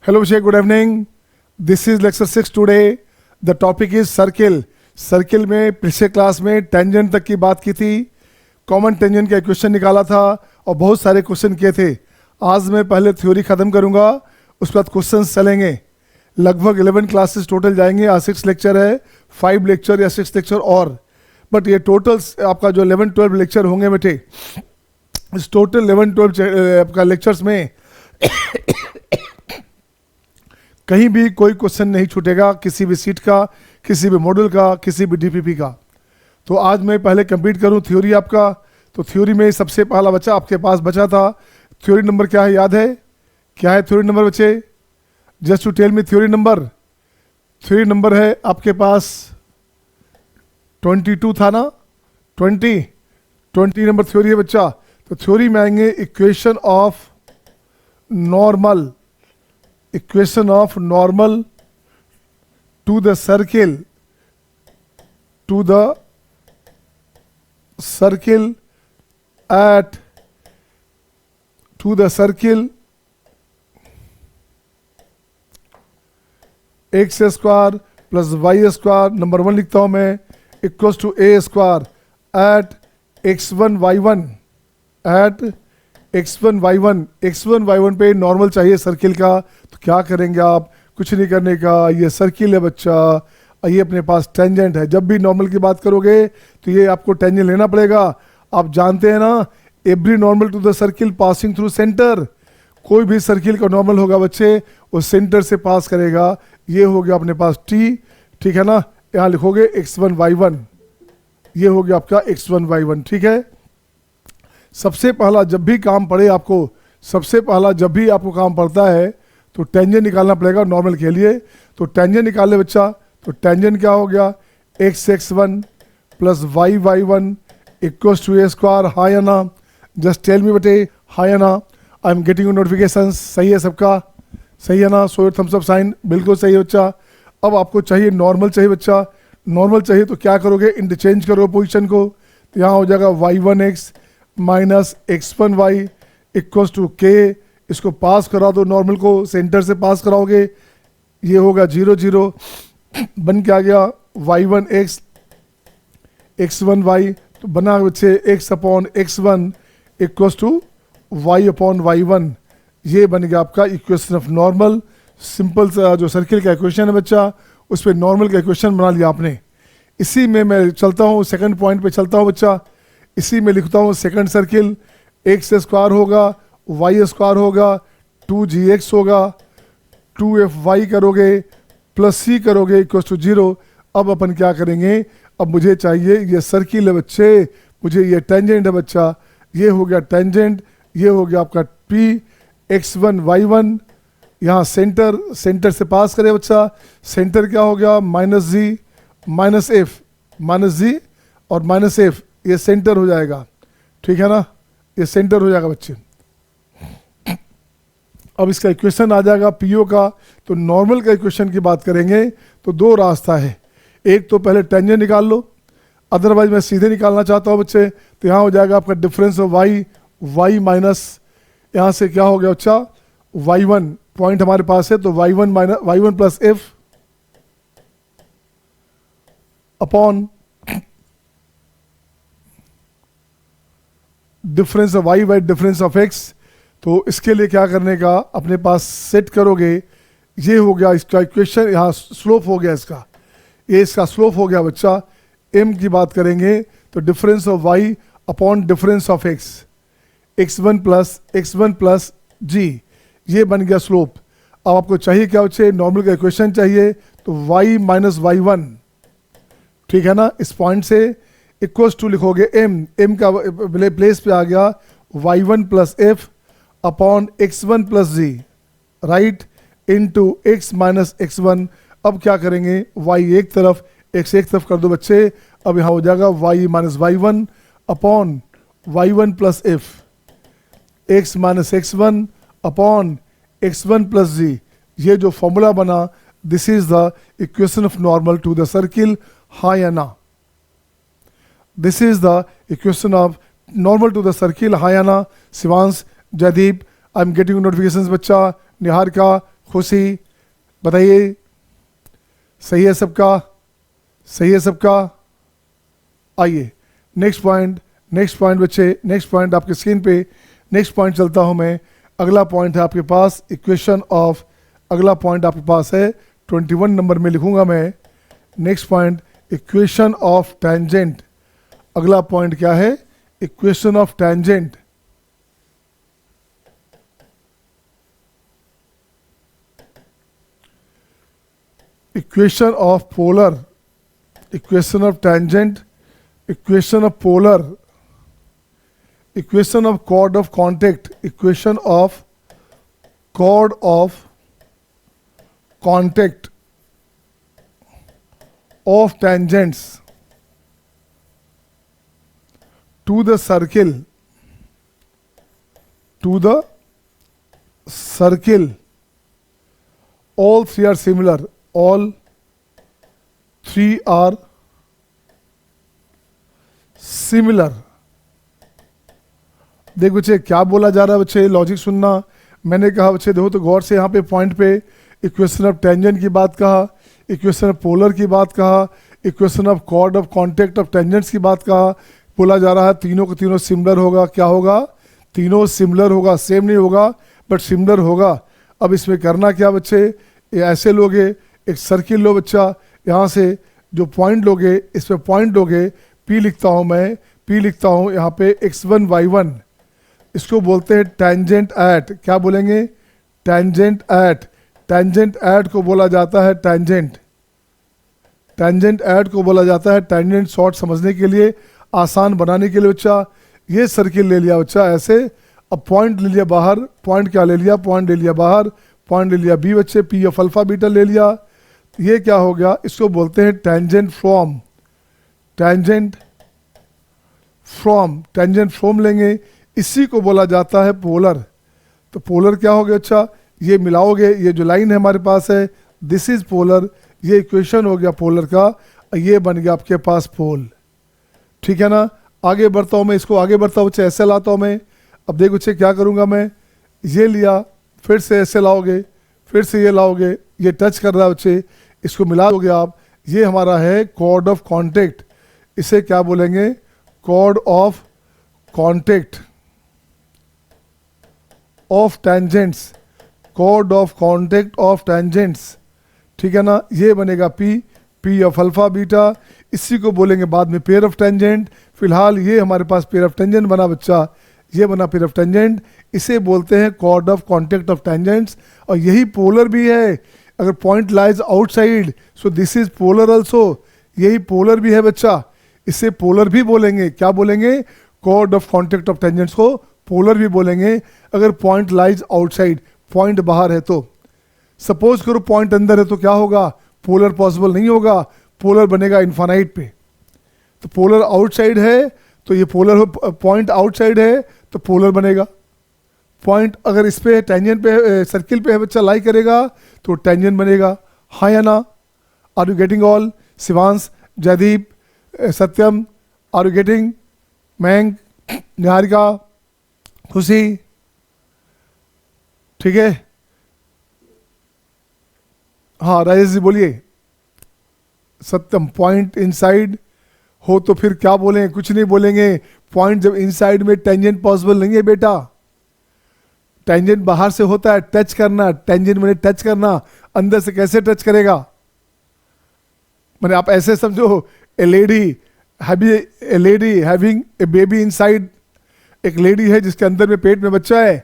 Hello Abhishek, good evening. This is lecture 6 today. The topic is circle. Circle में पिछले class में tangent तक की बात की थी, कॉमन टेंजेंट का क्वेश्चन निकाला था और बहुत सारे क्वेश्चन किए थे. आज मैं पहले थ्योरी ख़त्म करूंगा, उस बाद क्वेश्चन चलेंगे. लगभग 11 क्लासेस टोटल जाएंगे. आज 6 लेक्चर है, 5 लेक्चर या 6 लेक्चर और, बट ये टोटल आपका जो 11-12 लेक्चर होंगे बेटे, इस टोटल 11-12 आपका लेक्चर्स में कहीं भी कोई क्वेश्चन नहीं छूटेगा, किसी भी सीट का, किसी भी मॉड्यूल का, किसी भी डीपीपी का. तो आज मैं पहले कंप्लीट करूं थ्योरी आपका. तो थ्योरी में सबसे पहला बच्चा आपके पास बचा था. थ्योरी नंबर क्या है, याद है? क्या है थ्योरी नंबर बच्चे? Just to tell me theory number. Theory number है आपके पास 22 था ना, 20 नंबर थ्योरी है बच्चा. तो थ्योरी में आएंगे equation of normal, equation of normal to the circle at x square plus y square, number 1 लिखता हूं मैं, equals to a square at x1 y1 पे नॉर्मल चाहिए सर्किल का. तो क्या करेंगे आप? कुछ नहीं करने का. ये सर्किल है बच्चा, ये अपने पास टेंजेंट है. जब भी नॉर्मल की बात करोगे तो ये आपको टेंजेंट लेना पड़ेगा. आप जानते हैं ना, every normal to the circle passing through centre. कोई भी सर्किल का नॉर्मल होगा बच्चे, वो सेंटर से पास करेगा. ये हो गया अपने पास t, ठीक है ना. यहाँ लिखोगे x1 y1, ये हो गया आपका x1 y1, ठीक है. सबसे पहला जब भी काम पड़े आपको, सबसे पहला जब भी आपको काम पड़ता है तो टेंजेंट निकालना पड़ेगा नॉर्मल के लिए. तो टेंजेंट निकाल ले बच्चा. तो टेंजेंट क्या हो गया? x1 plus y1 equals to a square. हाँ या ना? जस्ट टेल मी बेटे, हाँ या ना? I am getting notification. सही है सबका? सही है ना? So your thumbs up sign. बिल्कुल सही है बच्चा. अब आपको चाहिए नॉर्मल चाहिए बच्चा. नॉर्मल चाहिए तो क्या करोगे? इंटरचेंज करो पोजिशन को. तो यहाँ हो जाएगा y1x minus x1y equals to k. इसको पास करा दो नॉर्मल को, सेंटर से पास कराओगे. ये होगा 0 बन के आ गया y1x x1y. तो बना बच्चे x upon x1 equals to y upon y1. ये बन गया आपका इक्वेशन ऑफ नॉर्मल. सिंपल सा जो सर्किल का इक्वेशन है बच्चा, उस पर नॉर्मल का इक्वेशन बना लिया आपने. इसी में मैं चलता हूँ, सेकंड पॉइंट पे चलता हूँ बच्चा. इसी में लिखता हूँ सेकंड सर्किल, x स्क्वायर होगा, y स्क्वायर होगा, 2gx होगा, 2fy करोगे प्लस c करोगे इक्वल टू 0. अब अपन क्या करेंगे? अब मुझे चाहिए ये सर्किल है बच्चे, मुझे ये टेंजेंट है बच्चा. ये हो गया टेंजेंट, ये हो गया आपका p x1 y1. यहाँ सेंटर से पास करे बच्चा. सेंटर क्या हो गया? माइनस जी और माइनस एफ. ये सेंटर हो जाएगा, ठीक है ना? ये सेंटर हो जाएगा बच्चे. अब इसका इक्वेशन आ जाएगा पीओ का. तो नॉर्मल का इक्वेशन की बात करेंगे तो दो रास्ता है. एक तो पहले टेंजेंट निकाल लो, अदरवाइज मैं सीधे निकालना चाहता हूँ बच्चे. तो यहाँ हो जाएगा आपका डिफरेंस ऑफ y माइनस, यहाँ से क्या हो गया बच्चा? y1 पॉइंट हमारे पास है, तो y1 minus y1 plus f upon difference of y by difference of x. तो इसके लिए क्या करने का? अपने पास सेट करोगे. ये हो गया इसका इक्वेशन. यहाँ स्लोप हो गया इसका, ये इसका स्लोप हो गया बच्चा. m की बात करेंगे तो difference of y upon difference of x, x1 plus g. ये बन गया स्लोप. अब आपको चाहिए क्या बच्चे? नॉर्मल का इक्वेशन चाहिए. तो y माइनस y1, ठीक है ना, इस पॉइंट से इक्वल्स टू लिखोगे m का प्लेस पे आ गया y1 plus f upon x1 plus g, right, into x minus x1. अब क्या करेंगे? y एक तरफ, x एक तरफ कर दो बच्चे. अब यहाँ हो जाएगा y minus y1 upon y1 plus f, x minus x1 upon x1 plus g. ये जो फॉर्मूला बना, this is the equation of normal to the circle. हाँ या ना? This is the equation of normal to the circle. हाँ या ना? Shivansh, Jaydeep, I am getting notifications बच्चा. निहारिका, खुशी, बताइए सही है सबका, सही है सबका। आइए नेक्स्ट पॉइंट बच्चे, नेक्स्ट पॉइंट आपके स्क्रीन पे, नेक्स्ट पॉइंट चलता हूं मैं। अगला पॉइंट है आपके पास इक्वेशन ऑफ, अगला पॉइंट आपके पास है 21 नंबर में लिखूंगा मैं। Next point equation of tangent. अगला पॉइंट क्या है? Equation of tangent. Equation of polar, equation of tangent, equation of polar, equation of chord of contact, equation of chord of contact of tangents to the circle, to the circle, all three are similar, all three are similar। देखो बच्चे क्या बोला जा रहा है बच्चे, logic सुनना। मैंने कहा बच्चे देखो तो गौर से, यहाँ पे पॉइंट पे इक्वेशन ऑफ टेंजेंट की बात कहा, इक्वेशन ऑफ पोलर की बात कहा, equation of chord of contact of tangents की बात कहा। बोला जा रहा है तीनों को तीनों सिमिलर होगा। क्या होगा? तीनों सिमिलर होगा, सेम नहीं होगा बट सिमिलर होगा। अब इसमें करना क्या बच्चे, ये ऐसे लोगे, एक सर्किल लो बच्चा, यहाँ से जो पॉइंट लोगे इस पे पॉइंट लोगे, पी लिखता हूँ मैं, पी लिखता हूँ यहाँ पे x1 y1, इसको बोलते हैं टेंजेंट एट। क्या बोलेंगे? Tangent at. टेंजेंट एट को बोला जाता है टेंजेंट, टेंजेंट एट को बोला जाता है टेंजेंट। शॉर्ट समझने के लिए, आसान बनाने के लिए बच्चा ये सर्किल ले लिया बच्चा ऐसे, अब पॉइंट ले लिया बाहर, पॉइंट क्या ले लिया? पॉइंट ले लिया बाहर, पॉइंट ले लिया बी बच्चे, पी ऑफ अल्फा बीटा ले लिया। ये क्या हो गया? इसको बोलते हैं tangent from, tangent from, tangent from लेंगे, इसी को बोला जाता है पोलर। तो पोलर क्या हो गया? अच्छा ये मिलाओगे, ये जो लाइन है हमारे पास है दिस इज पोलर, ये इक्वेशन हो गया पोलर का, ये बन गया आपके पास पोल। ठीक है ना? आगे बढ़ता हूँ मैं, इसको आगे बढ़ता हूँ बच्चे, ऐसे लाता हूँ मैं। अब देखो बच्चे क्या करूँगा मैं, ये लिया, फिर से ऐसे लाओगे, फिर से ये लाओगे, ये टच कर रहा है बच्चे, इसको मिला दोगे आप, ये हमारा है कॉर्ड ऑफ कॉन्टेक्ट। इसे क्या बोलेंगे? Chord of contact of tangents, chord of contact of tangents. ठीक है ना? ये बनेगा P, P of alpha beta, इसी को बोलेंगे बाद में पेयर ऑफ टेंजेंट। फिलहाल ये हमारे पास पेयर ऑफ टेंजेंट बना बच्चा, ये बना पेयर ऑफ टेंजेंट, इसे बोलते हैं chord of contact of tangents. और यही पोलर भी है, अगर point lies outside so this is polar also, यही पोलर भी है बच्चा, इसे पोलर भी बोलेंगे। क्या बोलेंगे? Chord of contact of tangents को पोलर भी बोलेंगे अगर पॉइंट लाइज आउटसाइड, पॉइंट बाहर है तो। सपोज करो पॉइंट अंदर है तो क्या होगा? पोलर पॉसिबल नहीं होगा, पोलर बनेगा इन्फानाइट पे। तो पोलर आउटसाइड है तो ये पोलर, पॉइंट आउटसाइड है तो पोलर बनेगा। पॉइंट अगर इस पे टेंजेंट पे, सर्किल पे है बच्चा, लाई करेगा तो टेंजेंट बनेगा। हाँ या ना? Are you getting all? Shivansh, Jaydeep, Satyam, are you getting? Mayank, Niharika, Khushi, ठीक है? हाँ राजेश जी बोलिए। सत्यम, पॉइंट इनसाइड हो तो फिर क्या बोलें? कुछ नहीं बोलेंगे। पॉइंट जब इनसाइड में टेंजेंट पॉसिबल नहीं है बेटा, टेंजेंट बाहर से होता है, टच करना, टेंजेंट मैंने टच करना, अंदर से कैसे टच करेगा? मैंने आप ऐसे समझो, ए lady having a baby inside, एक लेडी है जिसके अंदर में पेट में बच्चा है,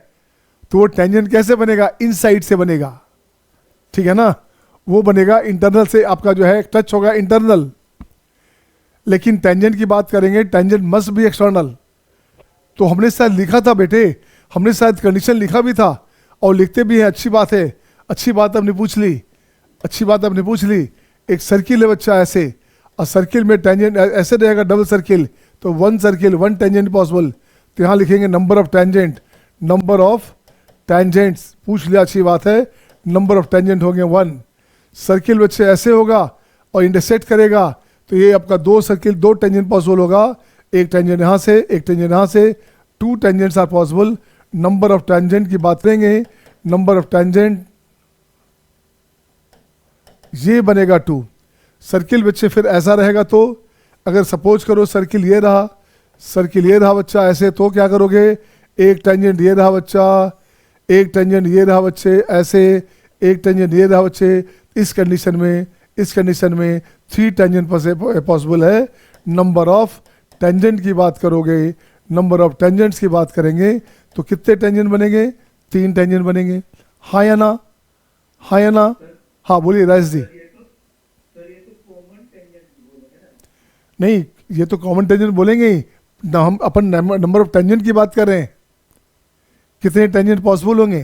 तो वो टेंजेंट कैसे बनेगा? इनसाइड से बनेगा। ठीक है ना? वो बनेगा इंटरनल से, आपका जो है टच होगा इंटरनल। लेकिन टेंजेंट की बात करेंगे, टेंजेंट मस्ट बी एक्सटर्नल। तो हमने शायद लिखा था बेटे, हमने शायद कंडीशन लिखा भी था और लिखते भी हैं, अच्छी बात है, अच्छी बात आपने पूछ ली, अच्छी बात आपने पूछ ली। एक सर्किल है बच्चा ऐसे, और सर्किल में टेंजेंट ऐसे रहेगा, डबल सर्किल, तो one circle one tangent possible. तो यहाँ लिखेंगे number of tangent, number of tangents, पूछ लिया, अच्छी बात है, नंबर ऑफ टेंजेंट हो गए 1। सर्किल बच्चे ऐसे होगा और इंटरसेक्ट करेगा तो ये आपका दो सर्किल, दो टेंजेंट पॉसिबल होगा, एक टेंजेंट यहाँ से, एक टेंजेंट यहाँ से, 2 tangents are possible. Number of tangent की बात करेंगे, नंबर ऑफ टेंजेंट ये बनेगा 2। सर्किल बच्चे फिर ऐसा रहेगा, तो अगर सपोज करो सर्किल ये रहा, सर्किल ये रहा बच्चा ऐसे, तो क्या करोगे, एक टेंजेंट ये रहा बच्चा, एक टेंजेंट ये रहा बच्चे ऐसे, एक टेंजेंट ये रहा बच्चे। इस कंडीशन में 3 टेंजेंट पॉसिबल है। नंबर ऑफ टेंजेंट की बात करोगे, नंबर ऑफ टेंजेंट्स की बात करेंगे तो कितने टेंजेंट बनेंगे, 3 टेंजेंट बनेंगे। हाँ या ना, हाँ या ना? हाँ बोलिए राजेश जी। नहीं, ये तो कॉमन टेंजेंट बोलेंगे ही ना, हम अपन नंबर ऑफ टेंजेंट की बात कर रहे हैं, कितने टेंजेंट पॉसिबल होंगे।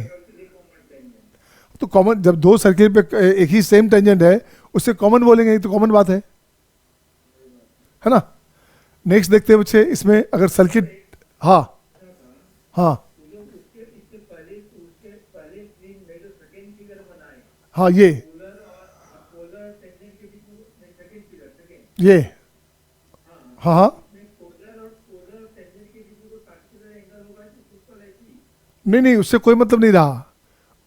तो कॉमन, जब 2 सर्किल पे एक ही सेम टेंजेंट है उससे कॉमन बोलेंगे, तो कॉमन बात है ना। नेक्स्ट देखते हैं बच्चे, इसमें अगर सर्किट, हाँ हाँ हाँ, ये हाँ हाँ, नहीं नहीं, उससे कोई मतलब नहीं रहा।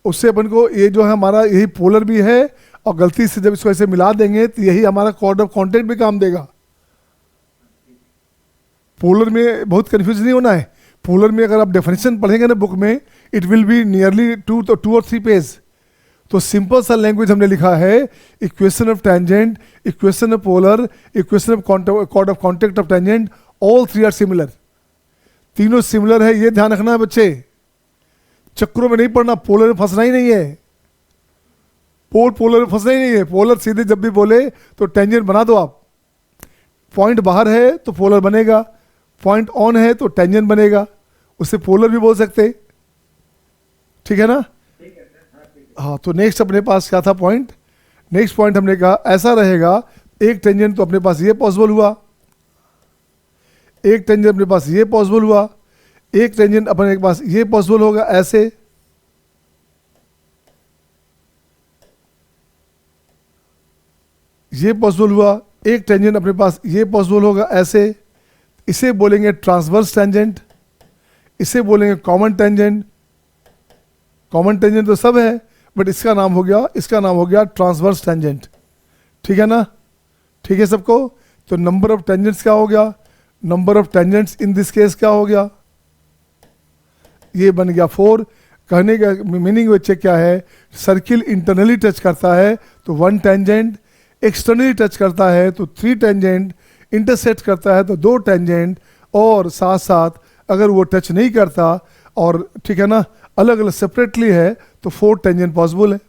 उससे अपन को ये जो है हमारा यही पोलर भी है, और गलती से जब इसको ऐसे मिला देंगे तो यही हमारा कोड ऑफ कॉन्टेक्ट भी काम देगा। पोलर में बहुत कंफ्यूज नहीं होना है। पोलर में अगर आप डेफिनेशन पढ़ेंगे ना बुक में, इट विल बी नियरली 2 और 3 पेज। तो सिंपल सा लैंग्वेज हमने लिखा है, equation of tangent, equation of polar, equation of कोड of contact of tangent, all 3 are similar. तीनों सिमिलर है, ये ध्यान रखना है बच्चे। चक्रों में नहीं पड़ना, पोलर में फंसना ही नहीं है। पोलर में फंसना ही नहीं है। पोलर सीधे जब भी बोले तो टेंजेंट बना दो आप। पॉइंट बाहर है तो पोलर बनेगा, पॉइंट ऑन है तो टेंजेंट बनेगा, उसे पोलर भी बोल सकते। ठीक है ना? हाँ, तो नेक्स्ट अपने पास क्या था पॉइंट, नेक्स्ट पॉइंट हमने कहा ऐसा रहेगा, एक टेंजेंट तो अपने पास ये पॉसिबल हुआ, एक टेंजेंट अपने पास ये पॉसिबल हुआ, एक टेंजेंट अपने पास ये पॉसिबल होगा ऐसे, ये पॉसिबल हुआ, एक टेंजेंट अपने पास ये पॉसिबल होगा ऐसे। इसे बोलेंगे ट्रांसवर्स टेंजेंट, इसे बोलेंगे कॉमन टेंजेंट। कॉमन टेंजेंट तो सब है, बट इसका नाम हो गया ट्रांसवर्स टेंजेंट। ठीक है ना? ठीक है सबको? तो नंबर ऑफ टेंजेंट्स क्या हो गया, number of tangents in this case क्या हो गया, ये बन गया 4। कहने का मीनिंग बच्चे क्या है, सर्किल इंटरनली टच करता है तो 1 टेंजेंट, एक्सटर्नली टच करता है तो 3 टेंजेंट, इंटरसेक्ट करता है तो 2 टेंजेंट, और साथ साथ अगर वो टच नहीं करता और ठीक है ना अलग अलग सेपरेटली है तो 4 टेंजेंट पॉसिबल है।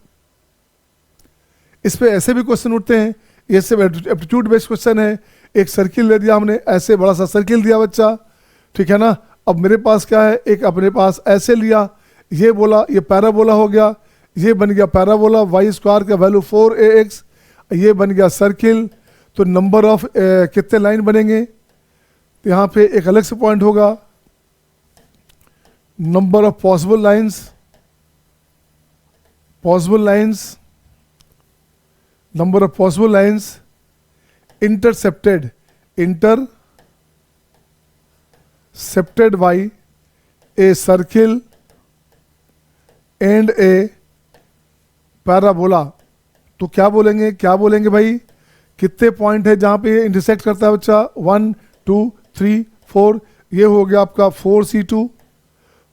इस पे ऐसे भी क्वेश्चन उठते हैं, ये सब एप्टीट्यूड बेस्ड क्वेश्चन है। एक सर्किल ले दिया हमने, ऐसे बड़ा सा सर्किल दिया बच्चा, ठीक है ना। अब मेरे पास क्या है, एक अपने पास ऐसे लिया, ये बोला ये पैराबोला हो गया, ये बन गया पैराबोला, वाई स्क्वायर का वैल्यू 4ax, ये बन गया सर्किल। तो नंबर ऑफ कितने लाइन बनेंगे, तो यहाँ पे एक अलग से पॉइंट होगा, number of possible lines, number of possible lines intercepted by a circle and A parabola. तो क्या बोलेंगे भाई, कितने पॉइंट है जहां पे इंटरसेक्ट करता है बच्चा, 1 2 3 4, ये हो गया आपका 4c2।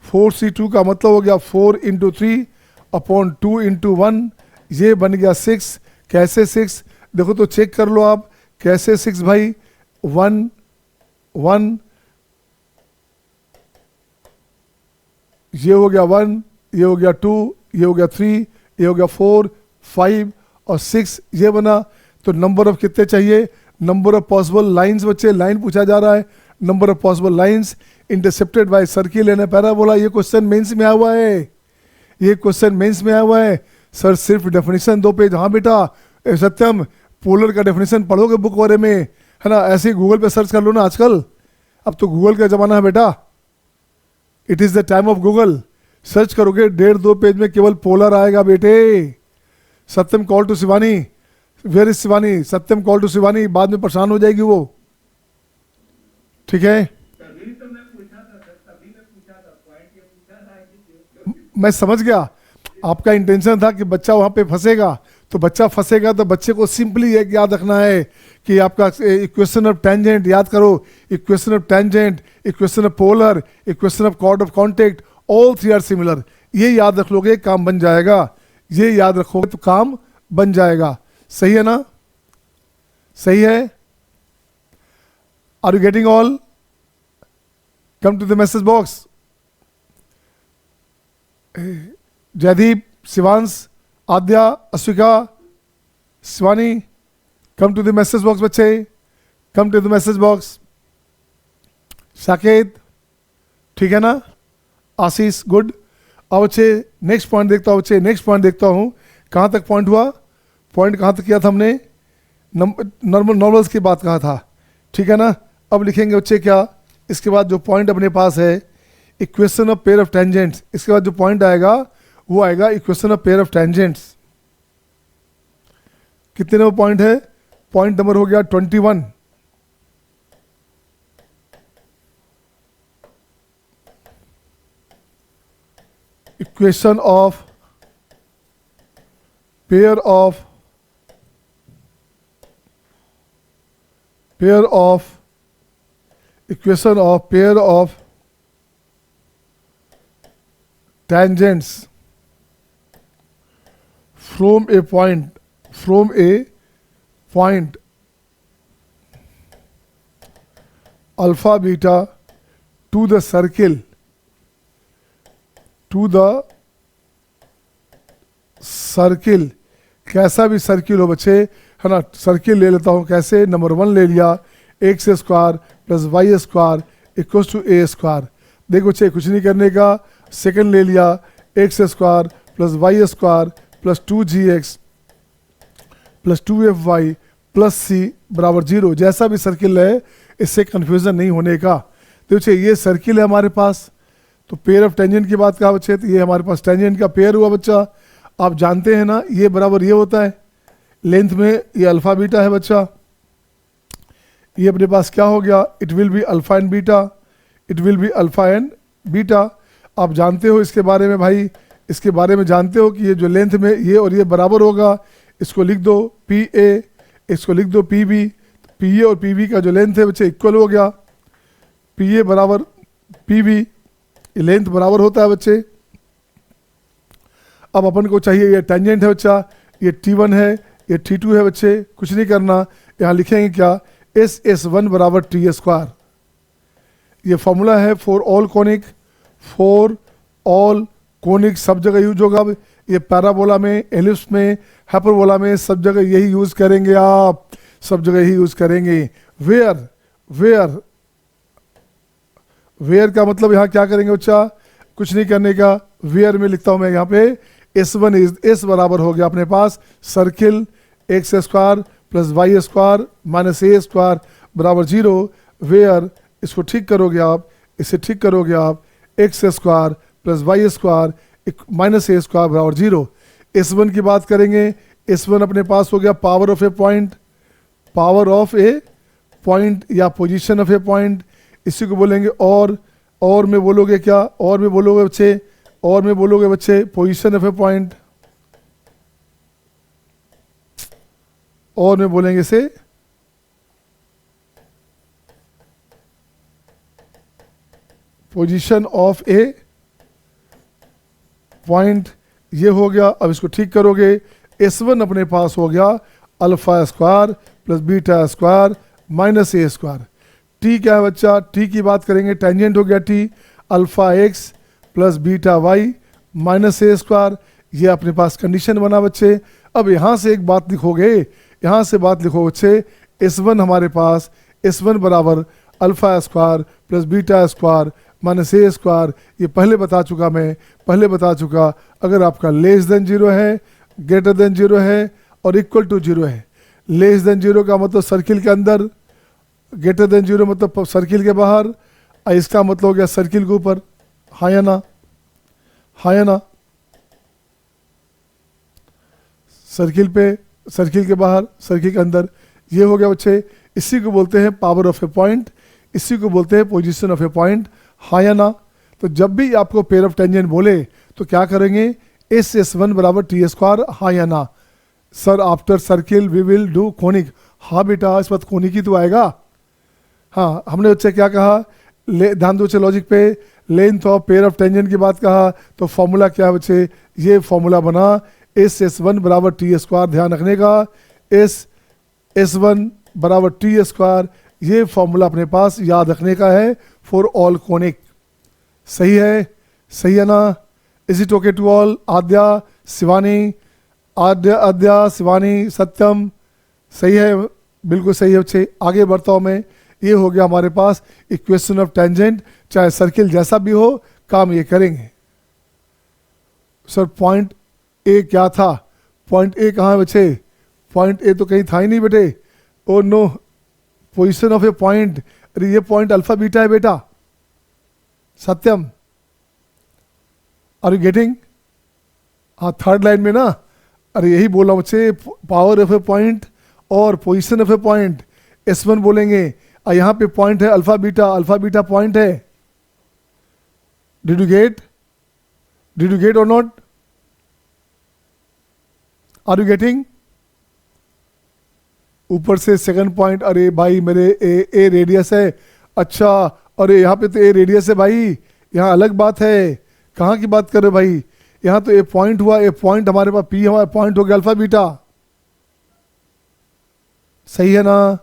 4c2 का मतलब हो गया 4 इंटू 3 अपॉन 2 इंटू 1, ये बन गया 6। कैसे 6, देखो तो चेक कर लो आप, कैसे 6 भाई, 1 1, ये हो गया 1, ये हो गया 2, ये हो गया 3, ये हो गया 4 5 और 6, ये बना। तो नंबर ऑफ कितने चाहिए, नंबर ऑफ पॉसिबल लाइंस बच्चे, लाइन पूछा जा रहा है, number of possible lines intercepted bye circle and parabola. ये क्वेश्चन मेंस में आया हुआ है, ये क्वेश्चन मेंस में आया हुआ है सर। सिर्फ डेफिनेशन 2 पेज, हाँ बेटा सत्यम, पोलर का डेफिनेशन पढ़ोगे बुक वाले में, है ना, ऐसे ही गूगल पे सर्च कर लो ना आजकल, अब तो गूगल का जमाना है बेटा, it is the time of Google. Search करोगे 1.5-2 पेज में केवल पोलर आएगा बेटे। Satyam call to Shivani, where is Shivani, Satyam call to Shivani, बाद में परेशान हो जाएगी वो, ठीक है। मैं समझ गया आपका इंटेंशन था कि बच्चा वहां पे फंसेगा, तो बच्चा फंसेगा। तो बच्चे को सिंपली एक याद रखना है कि आपका इक्वेशन ऑफ टेंजेंट याद करो, equation of tangent, equation of polar, equation of chord of contact, all three are similar. ये याद रख लोगे काम बन जाएगा, ये याद रखोगे तो काम बन जाएगा। सही है ना? सही है? Are you getting all? Come to the message box. Jaydeep, Shivansh, Aadya, Ashvika, Shivani, come to the message box बच्चे, come to the message box. Saket, ठीक है ना? आशीष, गुड। अब बच्चे नेक्स्ट पॉइंट देखता हूँ, बच्चे नेक्स्ट पॉइंट देखता हूँ। कहाँ तक पॉइंट हुआ? पॉइंट कहाँ तक किया था हमने? नॉर्मल्स की बात कहा था, ठीक है ना? अब लिखेंगे बच्चे क्या, इसके बाद जो पॉइंट अपने पास है equation of pair of tangents, इसके बाद जो पॉइंट आएगा वो आएगा equation of pair of tangents. कितने नंबर पॉइंट है? पॉइंट नंबर हो गया 21। Equation of pair of equation of pair of tangents from a point alpha beta to the circle कैसा भी सर्किल हो बच्चे, है ना? सर्किल ले लेता हूँ कैसे? नंबर 1 ले लिया, x square plus y square equal to a square. देखो बच्चे कुछ नहीं करने का, सेकंड ले लिया, x square plus y square plus 2gx plus 2fy plus c बराबर 0। जैसा भी सर्किल है इससे कंफ्यूजन नहीं होने का। तो बच्चे ये सर्किल है हमारे पास, तो पेयर ऑफ टेंजेंट की बात कहा बच्चे, तो ये हमारे पास टेंजेंट का पेयर हुआ बच्चा। आप जानते हैं ना ये बराबर ये होता है लेंथ में, ये अल्फा बीटा है बच्चा। ये अपने पास क्या हो गया? It will be alpha and beta, it will be alpha and beta. आप जानते हो इसके बारे में भाई, इसके बारे में जानते हो कि ये जो लेंथ में ये और ये बराबर होगा। इसको लिख दो पी ए, इसको लिख दो पी बी। पी ए और पी बी का जो लेंथ है बच्चे इक्वल हो गया, पी ए बराबर पी बी, लेंथ बराबर होता है बच्चे। अब अपन को चाहिए ये टेंजेंट है बच्चा, ये T1 है, ये T2 है बच्चे। कुछ नहीं करना, यहाँ लिखेंगे क्या? S1 बराबर टी स्क्वायर। ये फॉर्मूला है फॉर ऑल कोनिक, सब जगह यूज होगा। ये पैराबोला में, एलिप्स में, हाइपरबोला में, सब जगह यही यूज करेंगे आप, सब जगह यही यूज करेंगे। वेयर का मतलब यहाँ क्या करेंगे बच्चा? कुछ नहीं करने का। वेयर में लिखता हूँ मैं यहाँ पे S1 इज S बराबर हो गया अपने पास circle x square plus y square minus a square बराबर 0। वेयर इसको ठीक करोगे आप, इसे ठीक करोगे आप, x square plus y square minus a square बराबर 0। S1 की बात करेंगे, S1 अपने पास हो गया पावर ऑफ ए पॉइंट या पोजीशन ऑफ ए पॉइंट, इसी को बोलेंगे। और में बोलोगे क्या? और में बोलोगे बच्चे पोजीशन ऑफ ए पॉइंट, और में बोलेंगे इसे पोजीशन ऑफ ए पॉइंट। ये हो गया। अब इसको ठीक करोगे, S1 अपने पास हो गया alpha square plus beta square minus a square. T क्या है बच्चा? टी की बात करेंगे, टेंजेंट हो गया t alpha x plus beta y minus a square. ये अपने पास कंडीशन बना बच्चे। अब यहाँ से एक बात लिखोगे, यहाँ से बात लिखो बच्चे, S1 हमारे पास S1 बराबर alpha square plus beta square minus a square. ये पहले बता चुका। अगर आपका लेस देन 0 है, ग्रेटर देन 0 है और इक्वल टू 0 है। लेस देन 0 का मतलब सर्किल के अंदर, ग्रेटर देन 0 मतलब सर्किल के बाहर, और इसका मतलब हो गया सर्किल के ऊपर। हाँ या ना? सर्किल पे, सर्किल के बाहर, सर्किल के अंदर। ये हो गया बच्चे। इसी को बोलते हैं पावर ऑफ ए पॉइंट, इसी को बोलते हैं पोजीशन ऑफ ए पॉइंट। हाँ या ना? तो जब भी आपको पेयर ऑफ टेंजेंट बोले तो क्या करेंगे? S1 बराबर टी स्क्वायर। हाँ या ना? Sir after circle we will do conic. हाँ बेटा, इस बात कोनिक ही तो आएगा। हाँ, हमने बच्चे क्या कहा, ध्यान दो बच्चे लॉजिक पे, length of pair of tangent की बात कहा, तो फॉर्मूला क्या है बच्चे, ये फॉर्मूला बना S1 बराबर टी स्क्वायर। ध्यान रखने का, S1 बराबर टी स्क्वायर, ये फॉर्मूला अपने पास याद रखने का है फॉर ऑल कोनिक। सही है, सही है ना? Is it okay to all? Aadya, Shivani, Aadya, Shivani, Satyam, सही है, बिल्कुल सही है बच्चे। आगे बढ़ता हूँ मैं। ये हो गया हमारे पास इक्वेशन ऑफ टेंजेंट, चाहे सर्किल जैसा भी हो काम ये करेंगे। सर पॉइंट ए क्या था? पॉइंट ए कहाँ है बच्चे? पॉइंट ए तो कहीं था ही नहीं बेटे। Oh no, position of a point, अरे ये पॉइंट अल्फा बीटा है बेटा। Satyam, are you getting? हाँ, थर्ड लाइन में ना, अरे यही बोला बच्चे, पावर ऑफ ए पॉइंट और position of a point S1 बोलेंगे, और यहाँ पे पॉइंट है अल्फा बीटा पॉइंट है। Did you get? Did you get और नॉट? Are you getting? ऊपर से सेकंड पॉइंट, अरे भाई मेरे ए रेडियस है। अच्छा, अरे यहाँ पे तो ए रेडियस है भाई, यहाँ अलग बात है। कहाँ की बात कर रहे हो भाई? यहाँ तो ए पॉइंट हुआ, ए पॉइंट हमारे पास पी हमारा पॉइंट हो गया अल्फा बीटा। सही है ना?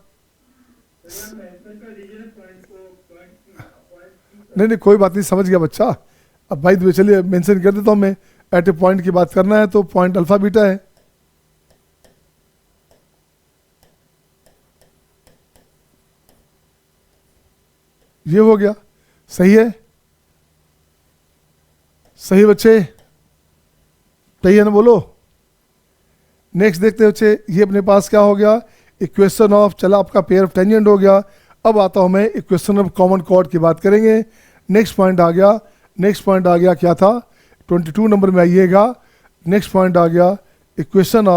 नहीं, कोई बात नहीं, समझ गया बच्चा। अब भाई तो चलिए मेंशन कर देता हूँ मैं, एट ए पॉइंट की बात करना है तो पॉइंट अल्फा बीटा है। ये हो गया, सही है, सही बच्चे, सही है ना? बोलो। नेक्स्ट देखते हैं बच्चे, ये अपने पास क्या हो गया, इक्वेशन ऑफ, चला आपका पेयर ऑफ टेंजेंट हो गया। अब आता हूं मैं इक्वेशन ऑफ कॉमन कॉर्ड की बात करेंगे। नेक्स्ट पॉइंट आ गया, नेक्स्ट पॉइंट आ गया क्या था, 22 नंबर में आइएगा। नेक्स्ट पॉइंट आ गया equation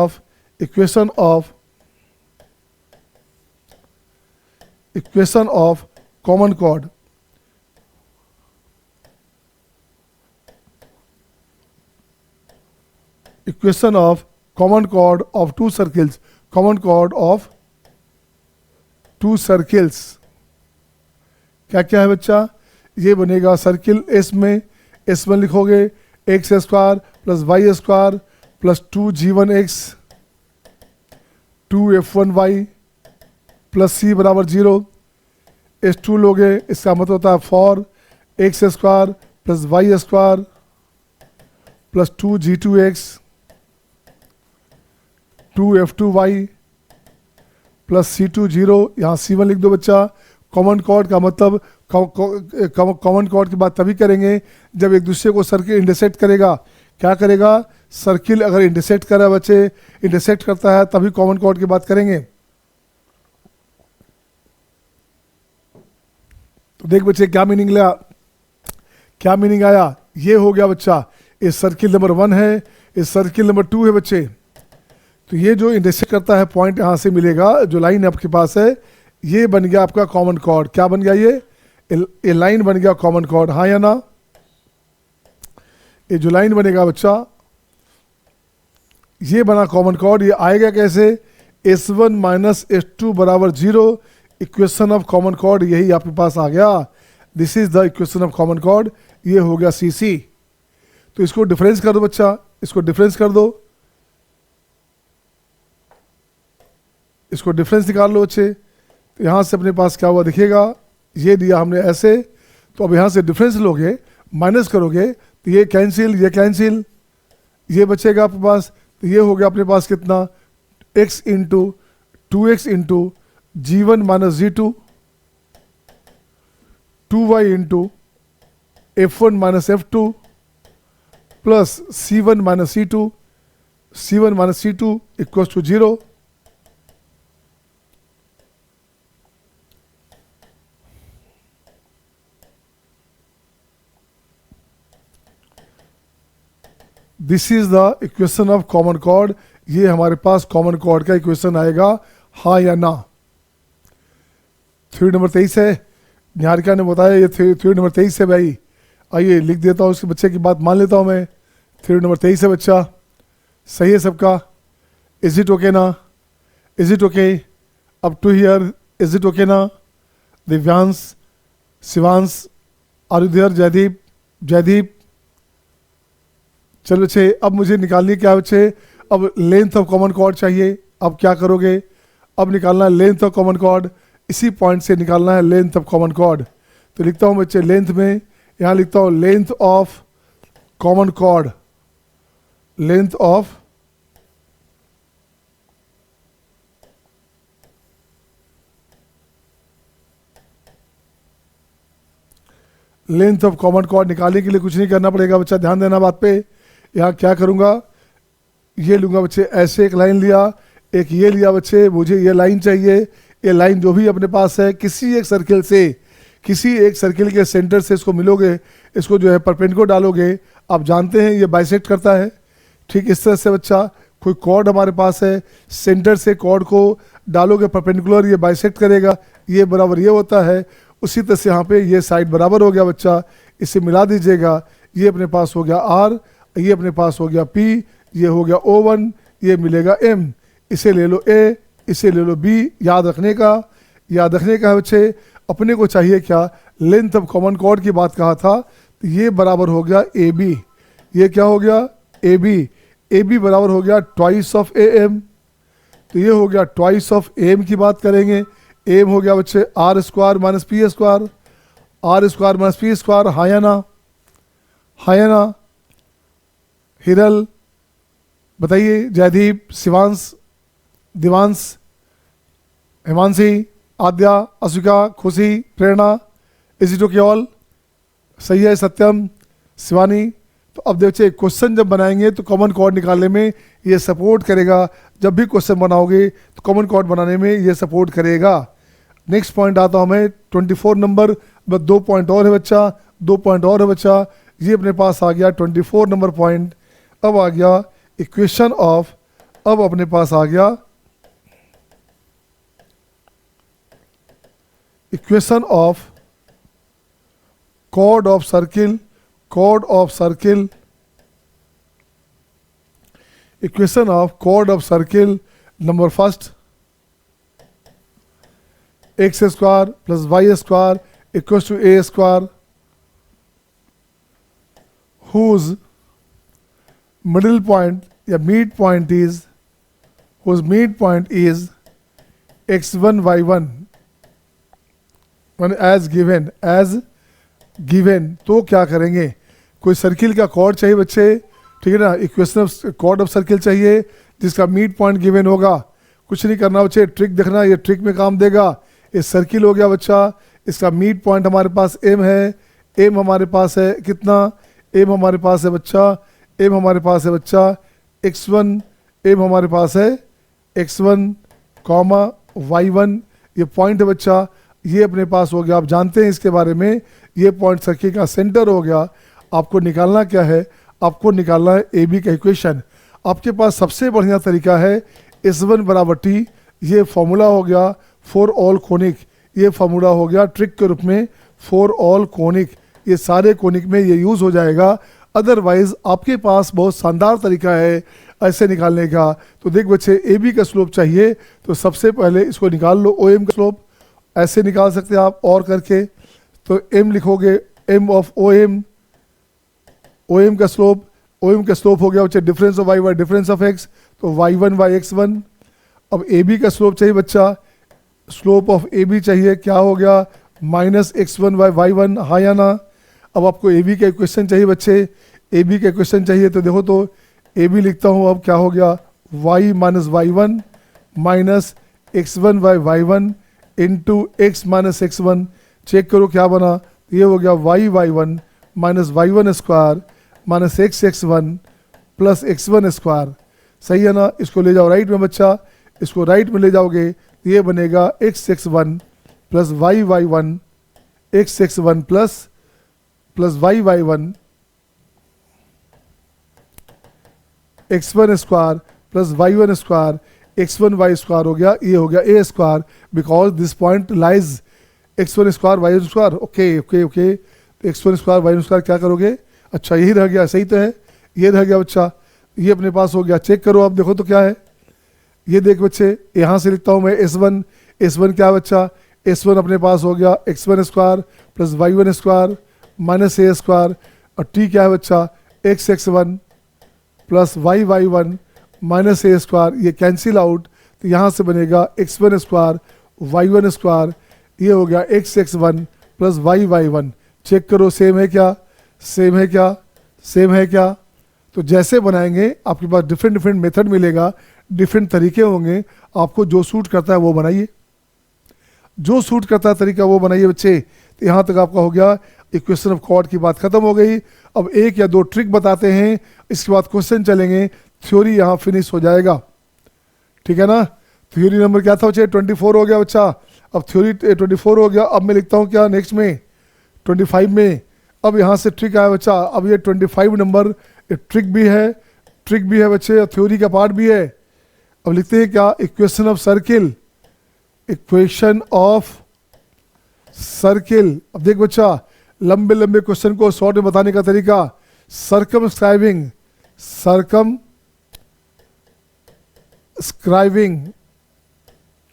of common chord. Equation of common chord of two circles, common chord of two circles. क्या क्या है बच्चा? ये बनेगा सर्किल एस में, S1 लिखोगे x square plus y square plus 2G1x 2F1y plus C बराबर 0। S2 लोगे, इसका मतलब होता है for x square plus y square plus 2G2x 2F2y plus C2 0। यहाँ C1 लिख दो बच्चा। कॉमन कॉर्ड का मतलब, कॉमन कॉर्ड की बात तभी करेंगे जब एक दूसरे को सर्किल इंटरसेक्ट करेगा। क्या करेगा? सर्किल अगर इंटरसेक्ट कर रहा है बच्चे, इंटरसेक्ट करता है तभी कॉमन कॉर्ड की बात करेंगे। तो देख बच्चे क्या मीनिंग लिया, क्या मीनिंग आया। ये हो गया बच्चा, इस सर्किल नंबर 1 है, इस सर्किल नंबर 2 है बच्चे। तो ये जो इंटरसेक्ट करता है पॉइंट यहाँ से मिलेगा, जो लाइन आपके पास है, ये बन गया आपका कॉमन कॉर्ड। क्या बन गया? ये लाइन बन गया कॉमन कॉर्ड। हाँ या ना? ये जो लाइन बनेगा बच्चा, ये बना कॉमन कॉर्ड। ये आएगा कैसे? S1 माइनस S2 बराबर 0। इक्वेशन ऑफ कॉमन कॉर्ड यही आपके पास आ गया। This is the equation of common chord. ये हो गया CC। तो इसको डिफरेंस कर दो बच्चा, इसको डिफरेंस कर दो, इसको डिफरेंस निकाल लो बच्चे। तो यहाँ से अपने पास क्या हुआ दिखेगा, ये दिया हमने ऐसे। तो अब यहाँ से डिफरेंस लोगे, माइनस करोगे तो ये कैंसिल, ये कैंसिल, ये बचेगा आपके पास। तो ये हो गया अपने पास कितना, x into 2x into G1 minus G2 2y into F1 minus F2 plus C1 minus C2 equal to 0। This is the equation of common chord. ये हमारे पास कॉमन कॉर्ड का इक्वेशन आएगा, हाँ या ना। थ्योरी नंबर 23 है, निहारिका ने बताया ये थ्योरी नंबर 23 है भाई। आइए लिख देता हूँ, उसके बच्चे की बात मान लेता हूँ मैं। थ्योरी नंबर 23 है बच्चा, सही है सबका। इज इट ओके ना? Is it okay up to here? Is it okay ना? Divyansh, Shivansh, are you there? Jaideep, Jaideep. चलो बच्चे, अब मुझे निकालनी क्या बच्चे? अब लेंथ ऑफ कॉमन कॉर्ड चाहिए। अब क्या करोगे? अब निकालना है लेंथ ऑफ कॉमन कॉर्ड, इसी पॉइंट से निकालना है लेंथ ऑफ कॉमन कॉर्ड। तो लिखता हूँ बच्चे लेंथ में, यहाँ लिखता हूँ length of common cord, length of length of common cord निकालने के लिए कुछ नहीं करना पड़ेगा बच्चा, ध्यान देना बात पे। यहाँ क्या करूँगा, ये लूँगा बच्चे, ऐसे एक लाइन लिया, एक ये लिया बच्चे, मुझे ये लाइन चाहिए। ये लाइन जो भी अपने पास है, किसी एक सर्किल से, किसी एक सर्किल के सेंटर से इसको मिलोगे, इसको जो है परपेंडिकुलर डालोगे। आप जानते हैं ये बाइसेक्ट करता है। ठीक इस तरह से बच्चा, कोई कॉर्ड हमारे पास है, सेंटर से कॉर्ड को डालोगे परपेंडिकुलर, ये बाइसेक्ट करेगा, ये बराबर ये होता है। उसी तरह से यहाँ पे ये साइड बराबर हो गया बच्चा, इसे मिला दीजिएगा। ये अपने पास हो गया आर, ये अपने पास हो गया पी, ये हो गया O1, ये मिलेगा M। इसे ले लो A, इसे ले लो B। याद रखने का है बच्चे, अपने को चाहिए क्या? लेंथ ऑफ कॉमन कॉर्ड की बात कहा था, तो ये बराबर हो गया AB। ये क्या हो गया? AB बराबर हो गया ट्वाइस ऑफ AM। तो ये हो गया ट्वाइस ऑफ AM की बात करेंगे। एम हो गया बच्चे r square minus p square, r square minus p square. हाँ या ना? हाँ या ना? हिरल बताइए, जयदीप, शिवांश, दिवांश, हिमांशी, आद्या, अशिका, खुशी, प्रेरणा, इज इट ओके ऑल? सही है सत्यम, शिवानी। तो अब देखिए, क्वेश्चन जब बनाएंगे तो कॉमन कॉर्ड निकालने में ये सपोर्ट करेगा। जब भी क्वेश्चन बनाओगे तो कॉमन कॉर्ड बनाने में ये सपोर्ट करेगा। नेक्स्ट पॉइंट आता हूँ मैं 24 नंबर, बस 2 पॉइंट और है बच्चा, 2 पॉइंट और है बच्चा। ये अपने पास आ गया 24 नंबर पॉइंट। अब आ गया इक्वेशन ऑफ, अब अपने पास आ गया equation of chord of circle, chord of circle, equation of chord of circle number first, x square plus y square equals to a square, whose middle point या mid point is, whose mid point is x1 y1 as given। तो क्या करेंगे? कोई circle का cord चाहिए बच्चे, ठीक है ना? Equation of chord of circle चाहिए जिसका मिड पॉइंट गिवन होगा। कुछ नहीं करना बच्चे, ट्रिक देखना, ये ट्रिक में काम देगा। ये सर्किल हो गया बच्चा, इसका मिड पॉइंट हमारे पास एम है। एम हमारे पास है कितना? एम हमारे पास है बच्चा, एम हमारे पास है बच्चा x1, एम हमारे पास है x1 कॉमा y1। ये पॉइंट है बच्चा, ये अपने पास हो गया। आप जानते हैं इसके बारे में, ये पॉइंट सर्किल का सेंटर हो गया। आपको निकालना क्या है? आपको निकालना है ए बी का इक्वेशन। आपके पास सबसे बढ़िया तरीका है S1 बराबर T, ये फॉर्मूला हो गया फॉर ऑल कोनिक। ये फॉर्मूला हो गया ट्रिक के रूप में फॉर ऑल कोनिक। ये सारे कोनिक में ये यूज़ हो जाएगा। अदरवाइज आपके पास बहुत शानदार तरीका है ऐसे निकालने का। तो देख बच्चे, ए बी का स्लोप चाहिए तो सबसे पहले इसको निकाल लो। ओ एम का स्लोप ऐसे निकाल सकते हैं आप और करके। तो m लिखोगे, m ऑफ ओ एम का स्लोप, ओ एम का स्लोप हो गया बच्चे difference of y by difference of x, तो y1 बाई x1। अब ए बी का स्लोप चाहिए बच्चा, स्लोप ऑफ ए बी चाहिए, क्या हो गया? Minus x1 by y1। हाँ या ना? अब आपको ए बी का इक्वेशन चाहिए बच्चे, ए बी का इक्वेशन चाहिए। तो देखो, तो ए बी लिखता हूँ, अब क्या हो गया? y minus y1 minus x1 by y1 into x minus x1। Check करो क्या बना? ये हो गया y1 minus y1 square minus x1 plus x1 square. सही है ना? इसको ले जाओ राइट में बच्चा, इसको राइट में ले जाओगे तो ये बनेगा x1 plus y1, x1 plus y1 x1 square plus y1 square, x1 y square हो गया, ये हो गया a square because this point lies x1 square y1 square. Okay okay okay, x1 square y1 square क्या करोगे? अच्छा यही रह गया, सही तो है, ये रह गया बच्चा। ये अपने पास हो गया, चेक करो आप, देखो तो क्या है? ये देख बच्चे, यहाँ से लिखता हूँ मैं S1, S1 क्या है बच्चा, S1 अपने पास हो गया x1 square plus y1 square minus a square, और t क्या है बच्चा, x1 plus y1 minus a square, ये कैंसिल आउट, तो यहाँ से बनेगा x1 स्क्वायर y1 स्क्वायर, ये हो गया x1 प्लस y1। चेक करो सेम है क्या, सेम है क्या, सेम है क्या। तो जैसे बनाएंगे आपके पास डिफरेंट डिफरेंट मेथड मिलेगा, डिफरेंट तरीके होंगे, आपको जो सूट करता है वो बनाइए, जो सूट करता है तरीका वो बनाइए बच्चे। तो यहाँ तक आपका हो गया इक्वेशन ऑफ कॉर्ड की बात खत्म हो गई। अब एक या दो ट्रिक बताते हैं, इसके बाद क्वेश्चन चलेंगे, थ्योरी यहाँ फिनिश हो जाएगा, ठीक है ना। थ्योरी नंबर क्या था बच्चे, 24 हो गया बच्चा। अब थ्योरी 24 हो गया, अब मैं लिखता हूँ क्या नेक्स्ट में 25 में। अब यहाँ से ट्रिक आया बच्चा, अब ये 25 नंबर ट्रिक भी है, ट्रिक भी है बच्चे, और थ्योरी का पार्ट भी है। अब लिखते हैं क्या, equation of circle, equation of circle. अब देख बच्चा, लंबे लंबे क्वेश्चन को शॉर्ट में बताने का तरीका, सर्कमस्क्राइबिंग, सर्कमस्क्राइबिंग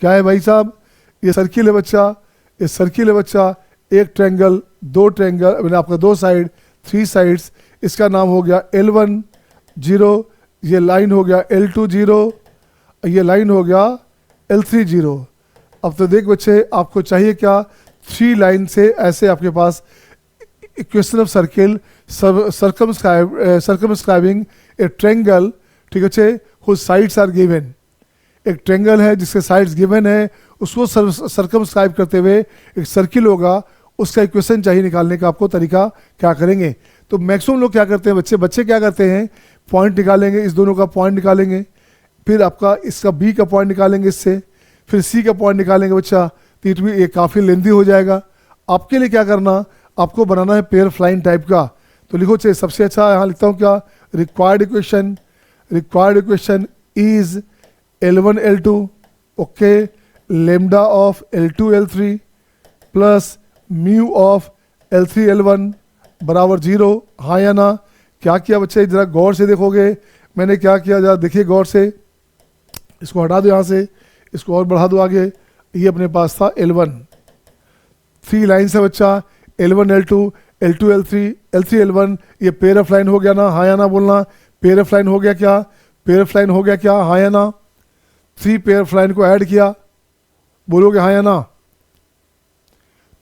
क्या है भाई साहब, ये सर्किल है बच्चा, ये सर्किल है बच्चा, एक ट्रायंगल, दो ट्रायंगल, मैंने आपका दो साइड, 3 साइड्स, इसका नाम हो गया L1 0, ये लाइन हो गया L2 0, ये लाइन हो गया L3 0। अब तो देख बच्चे, आपको चाहिए क्या, 3 लाइन से ऐसे आपके पास equation of circle, circumscribing a triangle, ठीक है बच्चे, हुज साइड्स आर गिवन। एक ट्रायंगल है जिसके साइड्स गिवन है, उसको सर्कमस्क्राइब करते हुए एक सर्किल होगा, उसका इक्वेशन चाहिए निकालने का। आपको तरीका क्या करेंगे, तो मैक्सिमम लोग क्या करते हैं बच्चे क्या करते हैं, पॉइंट निकालेंगे, इस दोनों का पॉइंट निकालेंगे, फिर आपका इसका बी का पॉइंट निकालेंगे इससे, फिर सी का पॉइंट निकालेंगे बच्चा, तो इट भी ये काफ़ी लेंदी हो जाएगा। आपके लिए क्या करना, आपको बनाना है पेयर फ्लाइन टाइप का। तो लिखो चाहिए, सबसे अच्छा यहाँ लिखता हूँ क्या, required equation is L1 L2 okay, lambda of L2 L3 plus mu of L3 L1 बराबर 0, हाँ या ना। क्या किया बच्चे, जरा गौर से देखोगे मैंने क्या किया, जरा देखिए गौर से, इसको हटा दो यहाँ से, इसको और बढ़ा दो आगे, ये अपने पास था L1, 3 लाइन से बच्चा, L1 L2 L2 L3 L3 L1, ये पेयर ऑफ लाइन हो गया ना, हाँ या ना बोलना। पेयर ऑफ लाइन हो गया क्या, पेयर ऑफ लाइन हो गया क्या, हाँ या ना। 3 पेयर ऑफ लाइन को ऐड किया, बोलोगे हाँ या ना।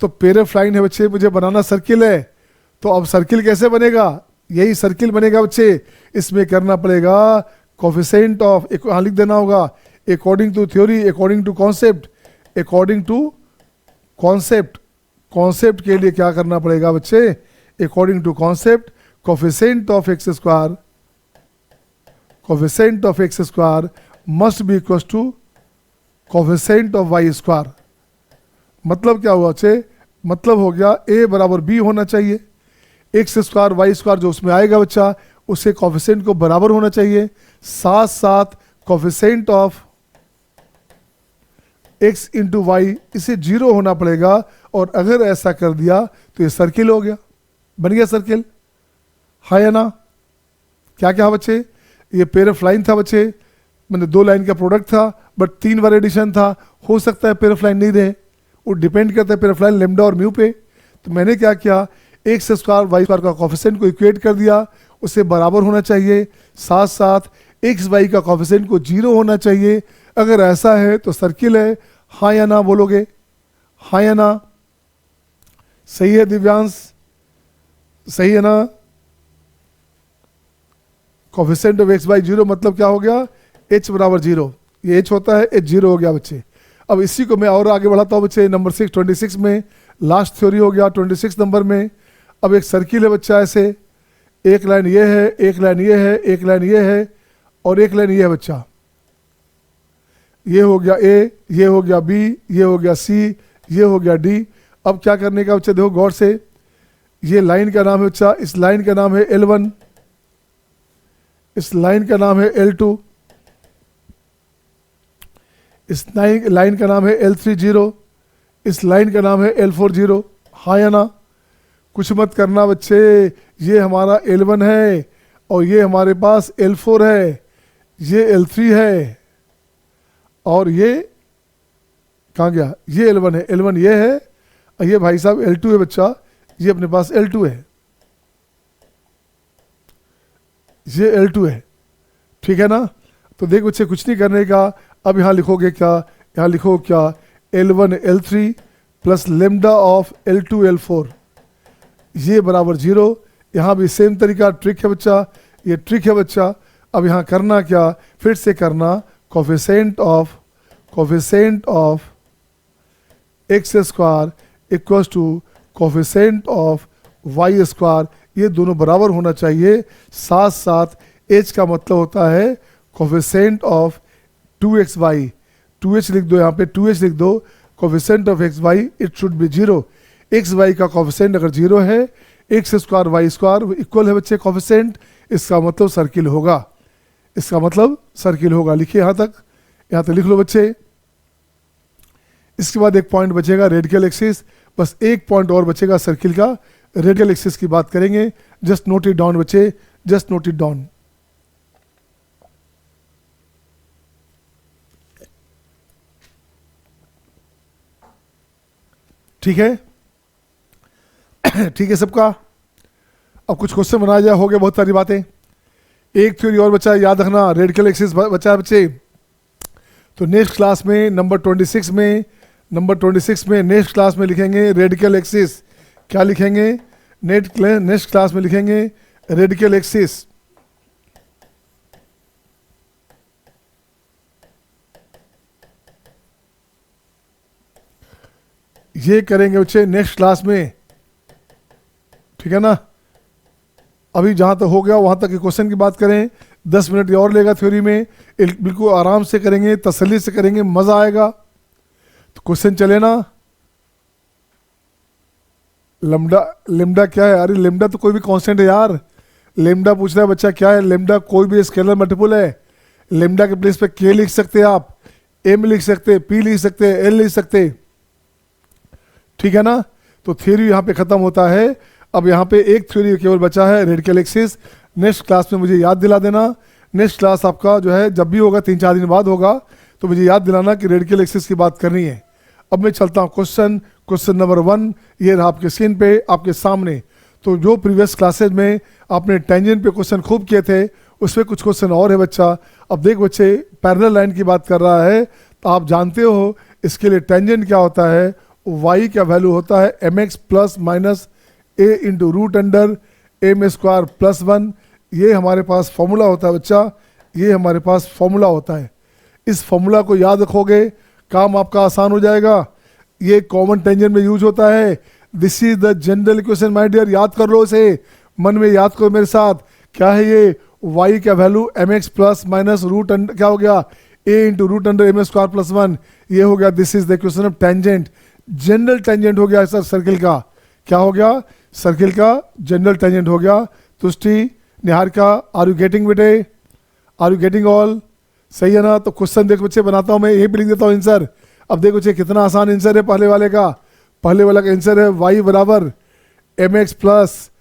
तो पेयर ऑफ लाइन है बच्चे, मुझे बनाना सर्किल है, तो अब सर्किल कैसे बनेगा, यही सर्किल बनेगा बच्चे। इसमें करना पड़ेगा कोफिशिएंट ऑफ, हाँ लिख देना होगा, according to theory, according to concept, according to concept. Concept के लिए क्या करना पड़ेगा बच्चे, according to concept, coefficient of x square, coefficient of x square must be equal to coefficient of y square. मतलब क्या हुआ बच्चे, मतलब हो गया ए बराबर बी होना चाहिए, एक्स स्क्वायर वाई स्क्वायर जो उसमें आएगा बच्चा, उससे कोफिशिएंट को बराबर होना चाहिए, साथ साथ coefficient of x into y इसे 0 होना पड़ेगा। और अगर ऐसा कर दिया तो ये सर्किल हो गया, बन गया सर्किल, हाँ या ना। क्या क्या बच्चे, ये पेयर ऑफ लाइन था बच्चे, मैंने 2 लाइन का प्रोडक्ट था, बट 3 बार एडिशन था, हो सकता है पेयर ऑफ लाइन नहीं रहे, वो डिपेंड करता है पेयर ऑफ लाइन लेमडा और म्यू पे। तो मैंने क्या किया, एक्स स्क्वायर वाई स्क्वायर का कोफिशिएंट को इक्वेट कर दिया, उससे बराबर होना चाहिए, साथ साथ एक्स वाई का कोफिशिएंट को 0 होना चाहिए। अगर ऐसा है तो सर्किल है, हाँ या ना बोलोगे, हाँ या ना। सही है दिव्यांश, सही है ना। कोफिशिएंट ऑफ एक्स बाई 0 मतलब क्या हो गया, h बराबर 0, ये h होता है, h 0 हो गया बच्चे। अब इसी को मैं और आगे बढ़ाता हूँ बच्चे, नंबर 6 26 में लास्ट थ्योरी हो गया 26 नंबर में। अब एक सर्किल है बच्चा, ऐसे एक लाइन ये है, एक लाइन ये है, एक लाइन ये है, और एक लाइन ये है बच्चा। ये हो गया A, ये हो गया B, ये हो गया C, ये हो गया D। अब क्या करने का बच्चा, देखो गौर से, ये लाइन का नाम है बच्चा, इस लाइन का नाम है L1, इस लाइन का नाम है L2, इस लाइन का नाम है L3 0, इस लाइन का नाम है L4 0, हाँ या ना। कुछ मत करना बच्चे, ये हमारा L1 है और ये हमारे पास L4 है, ये L3 है, और ये कहाँ गया, ये L1 है, L1 ये है, और ये भाई साहब L2 है बच्चा, ये अपने पास L2 है, ये L2 है, ठीक है ना। तो देख बच्चे कुछ नहीं करने का, अब यहाँ लिखोगे क्या, यहाँ लिखो क्या, L1 L3 plus lambda of L2 L4 ये बराबर 0। यहाँ भी सेम तरीका ट्रिक है बच्चा, ये ट्रिक है बच्चा। अब यहाँ करना क्या, फिर से करना coefficient of x square equals to coefficient of y square, ये दोनों बराबर होना चाहिए। साथ साथ h का मतलब होता है कोफिशिएंट ऑफ 2xy, 2h लिख दो, यहाँ पे 2h लिख दो, coefficient of xy it should be 0। xy का कोफिशिएंट अगर 0 है, x square y square equal है बच्चे कोफिशिएंट, इसका मतलब सर्किल होगा, इसका मतलब सर्किल होगा। लिखिए यहाँ तक लिख लो बच्चे। इसके बाद एक पॉइंट बचेगा रेडिकल एक्सिस, बस एक पॉइंट और बचेगा सर्किल का, रेडिकल एक्सिस की बात करेंगे। जस्ट नोट इट डाउन बच्चे, जस्ट नोट इट डाउन। ठीक है, ठीक है सबका। अब कुछ क्वेश्चन बनाया जाए, हो गया बहुत सारी बातें। एक थ्योरी और बचा है, याद रखना, रेडिकल एक्सिस बचा है बच्चे। तो नेक्स्ट क्लास में नंबर 26 में नेक्स्ट क्लास में लिखेंगे रेडिकल एक्सिस। क्या लिखेंगे, नेक्स्ट क्लास में लिखेंगे रेडिकल एक्सिस। ये करेंगे बच्चे नेक्स्ट क्लास में, ठीक है ना। अभी जहां तक हो गया वहां तक के क्वेश्चन की बात करें, 10 मिनट और लेगा थ्योरी में, बिल्कुल आराम से करेंगे, तसल्ली से करेंगे, मजा आएगा। तो क्वेश्चन चले ना। लेमडा क्या है, अरे लेमडा तो कोई भी कांस्टेंट है यार। लेमडा पूछ रहा है बच्चा क्या है, लेमडा कोई भी स्केलर मल्टीपल है। लेमडा के प्लेस पे के लिख सकते हैं आप, एम लिख सकते, पी लिख सकते, एल लिख सकते, ठीक है ना। तो थ्योरी यहाँ पे खत्म होता है। अब यहाँ पे एक थ्योरी केवल बचा है, रेडिकल एक्सिस। नेक्स्ट क्लास में मुझे याद दिला देना, नेक्स्ट क्लास आपका जो है जब भी होगा 3-4 दिन बाद होगा, तो मुझे याद दिलाना कि रेडिकल एक्सिस की बात करनी है। अब मैं चलता हूँ क्वेश्चन नंबर 1, ये रहा आपके स्क्रीन पे आपके सामने। तो जो प्रीवियस क्लासेज में आपने टेंजेंट पे क्वेश्चन खूब किए थे, उसमें कुछ क्वेश्चन और है बच्चा। अब देख बच्चे, पैरेलल लाइन की बात कर रहा है, तो आप जानते हो इसके लिए टेंजेंट क्या होता है, y का वैल्यू होता है mx plus minus a into root under m square plus 1। ये हमारे पास फॉर्मूला होता है बच्चा, ये हमारे पास फॉर्मूला होता है। इस फॉर्मूला को याद रखोगे, काम आपका आसान हो जाएगा। ये कॉमन टेंजेंट में यूज होता है। This is the general equation my dear, याद कर लो इसे, मन में याद करो मेरे साथ। क्या है ये, y का value mx plus minus root under, क्या हो गया, a into root under m square plus 1, ये हो गया। This is the equation of tangent. General tangent हो गया सर सर्किल का, क्या हो गया, सर्किल का जनरल टेंजेंट हो गया। तुष्टि निहारिका, आर यू गेटिंग बेटे, आर यू गेटिंग ऑल, सही है ना। तो क्वेश्चन देख बच्चे बनाता हूँ मैं, यही पे लिख देता हूँ आंसर। अब देखो बच्चे कितना आसान आंसर है पहले वाले का। पहले वाला का आंसर है y बराबर mx plus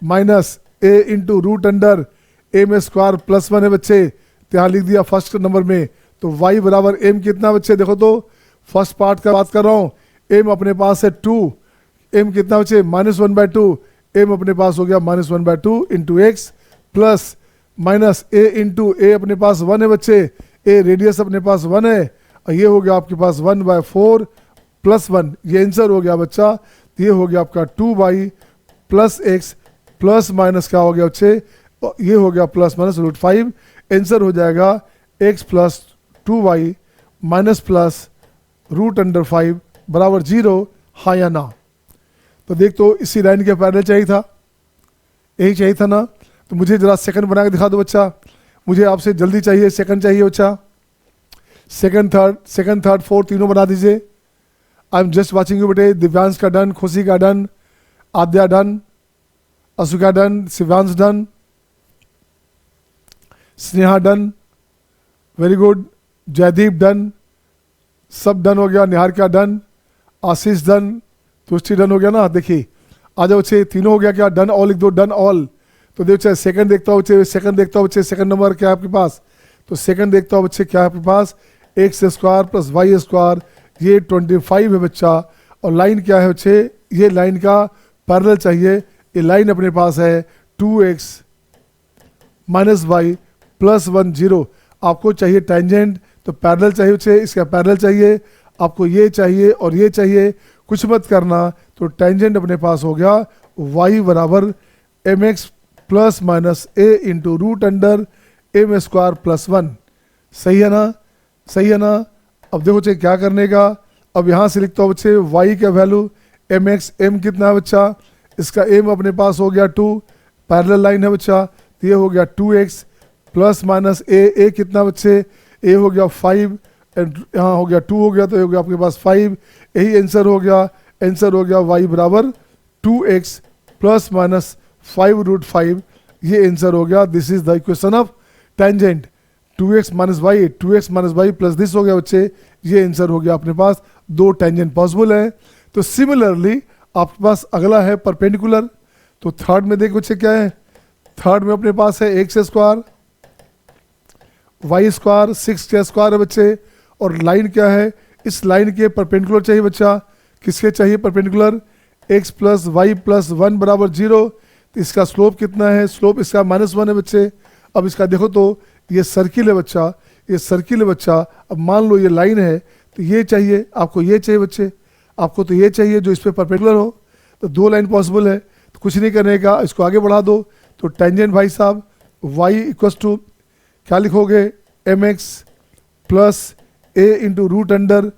minus a into root under m square plus 1 है बच्चे, तो यहाँ लिख दिया फर्स्ट नंबर में। तो y बराबर m कितना बच्चे, देखो तो फर्स्ट पार्ट का बात कर रहा हूँ, m अपने पास है 2, m कितना बच्चे -1/2, m अपने पास हो गया -1/2 into x plus minus a into a अपने पास 1 है बच्चे, a रेडियस अपने पास 1 है, और ये हो गया आपके पास 1/4 प्लस 1, ये आंसर हो गया बच्चा। ये हो गया आपका 2y plus x plus minus क्या हो गया बच्चे, ये हो गया प्लस माइनस √5। आंसर हो जाएगा x plus 2y minus plus √5 बराबर 0, हाँ या ना। तो देख, तो इसी लाइन के पैरेलल चाहिए था, यही चाहिए था ना। तो मुझे जरा सेकंड बना के दिखा दो बच्चा, मुझे आपसे जल्दी चाहिए, सेकंड चाहिए बच्चा। सेकंड थर्ड फोर्थ तीनों बना दीजिए। I am just watching you बेटे। दिव्यांश का डन, खुशी का done, Aadya done, Asuka done, Shivansh done, Sneha done, very good, Jaideep done, सब डन हो गया, Niharika done, Ashish done, Tushti done हो गया ना। देखिए आ जाओ बच्चे, तीनों हो गया क्या, डन ऑल लिख दो, डन ऑल। तो देखो सेकंड देखता हूँ बच्चे, सेकंड देखता हूँ बच्चे, सेकंड नंबर क्या है आपके पास, तो सेकंड देखता हूँ बच्चे क्या है आपके पास, x square plus y square, ये 25 है बच्चा। और लाइन क्या है बच्चे, ये लाइन का पैरेलल चाहिए। ये लाइन अपने पास है 2x माइनस वाई प्लस 1 0। आपको चाहिए टेंजेंट, तो पैरेलल चाहिए बच्चे, इसका पैरेलल चाहिए। आपको ये चाहिए और ये चाहिए, कुछ मत करना। तो टेंजेंट अपने पास हो गया y बराबर m x plus minus a into root under m square plus 1। सही है ना, सही है ना। अब देखो बच्चे क्या करने का, अब यहाँ से लिखता हूँ बच्चे y का वैल्यू एम एक्स, एम कितना है बच्चा, इसका एम अपने पास हो गया 2, पैरेलल लाइन है बच्चा, तो ये हो गया 2x प्लस माइनस ए कितना बच्चे, ए हो गया 5 एंड यहाँ हो गया 2 हो गया, तो ये हो गया आपके पास 5। यही आंसर हो गया, आंसर हो गया y बराबर 2x प्लस माइनस 5 रूट 5। ये आंसर हो गया। This is the equation of tangent 2x minus y, 2x minus y plus this हो गया बच्चे। ये आंसर हो गया अपने पास, दो टेंजेंट पॉसिबल है। तो सिमिलरली आपके पास अगला है परपेंडिकुलर। तो थर्ड में देखो बच्चे क्या है, थर्ड में अपने पास है एक्स स्क्वायर वाई स्क्वायर 6 का स्क्वायर है बच्चे। और लाइन क्या है, इस लाइन के परपेंडिकुलर चाहिए बच्चा। किसके चाहिए perpendicular, x plus y plus 1 बराबर 0। तो इसका स्लोप कितना है, स्लोप इसका -1 है बच्चे। अब इसका देखो तो ये सर्किल है बच्चा, ये सर्किल है बच्चा। अब मान लो ये लाइन है, तो ये चाहिए आपको, ये चाहिए बच्चे, आपको तो ये चाहिए जो इस पर परपेंडिकुलर हो। तो दो लाइन पॉसिबल है, तो कुछ नहीं करने का, इसको आगे बढ़ा दो। तो टेंजेंट भाई साहब y इक्वस टू क्या लिखोगे, m x plus a into root under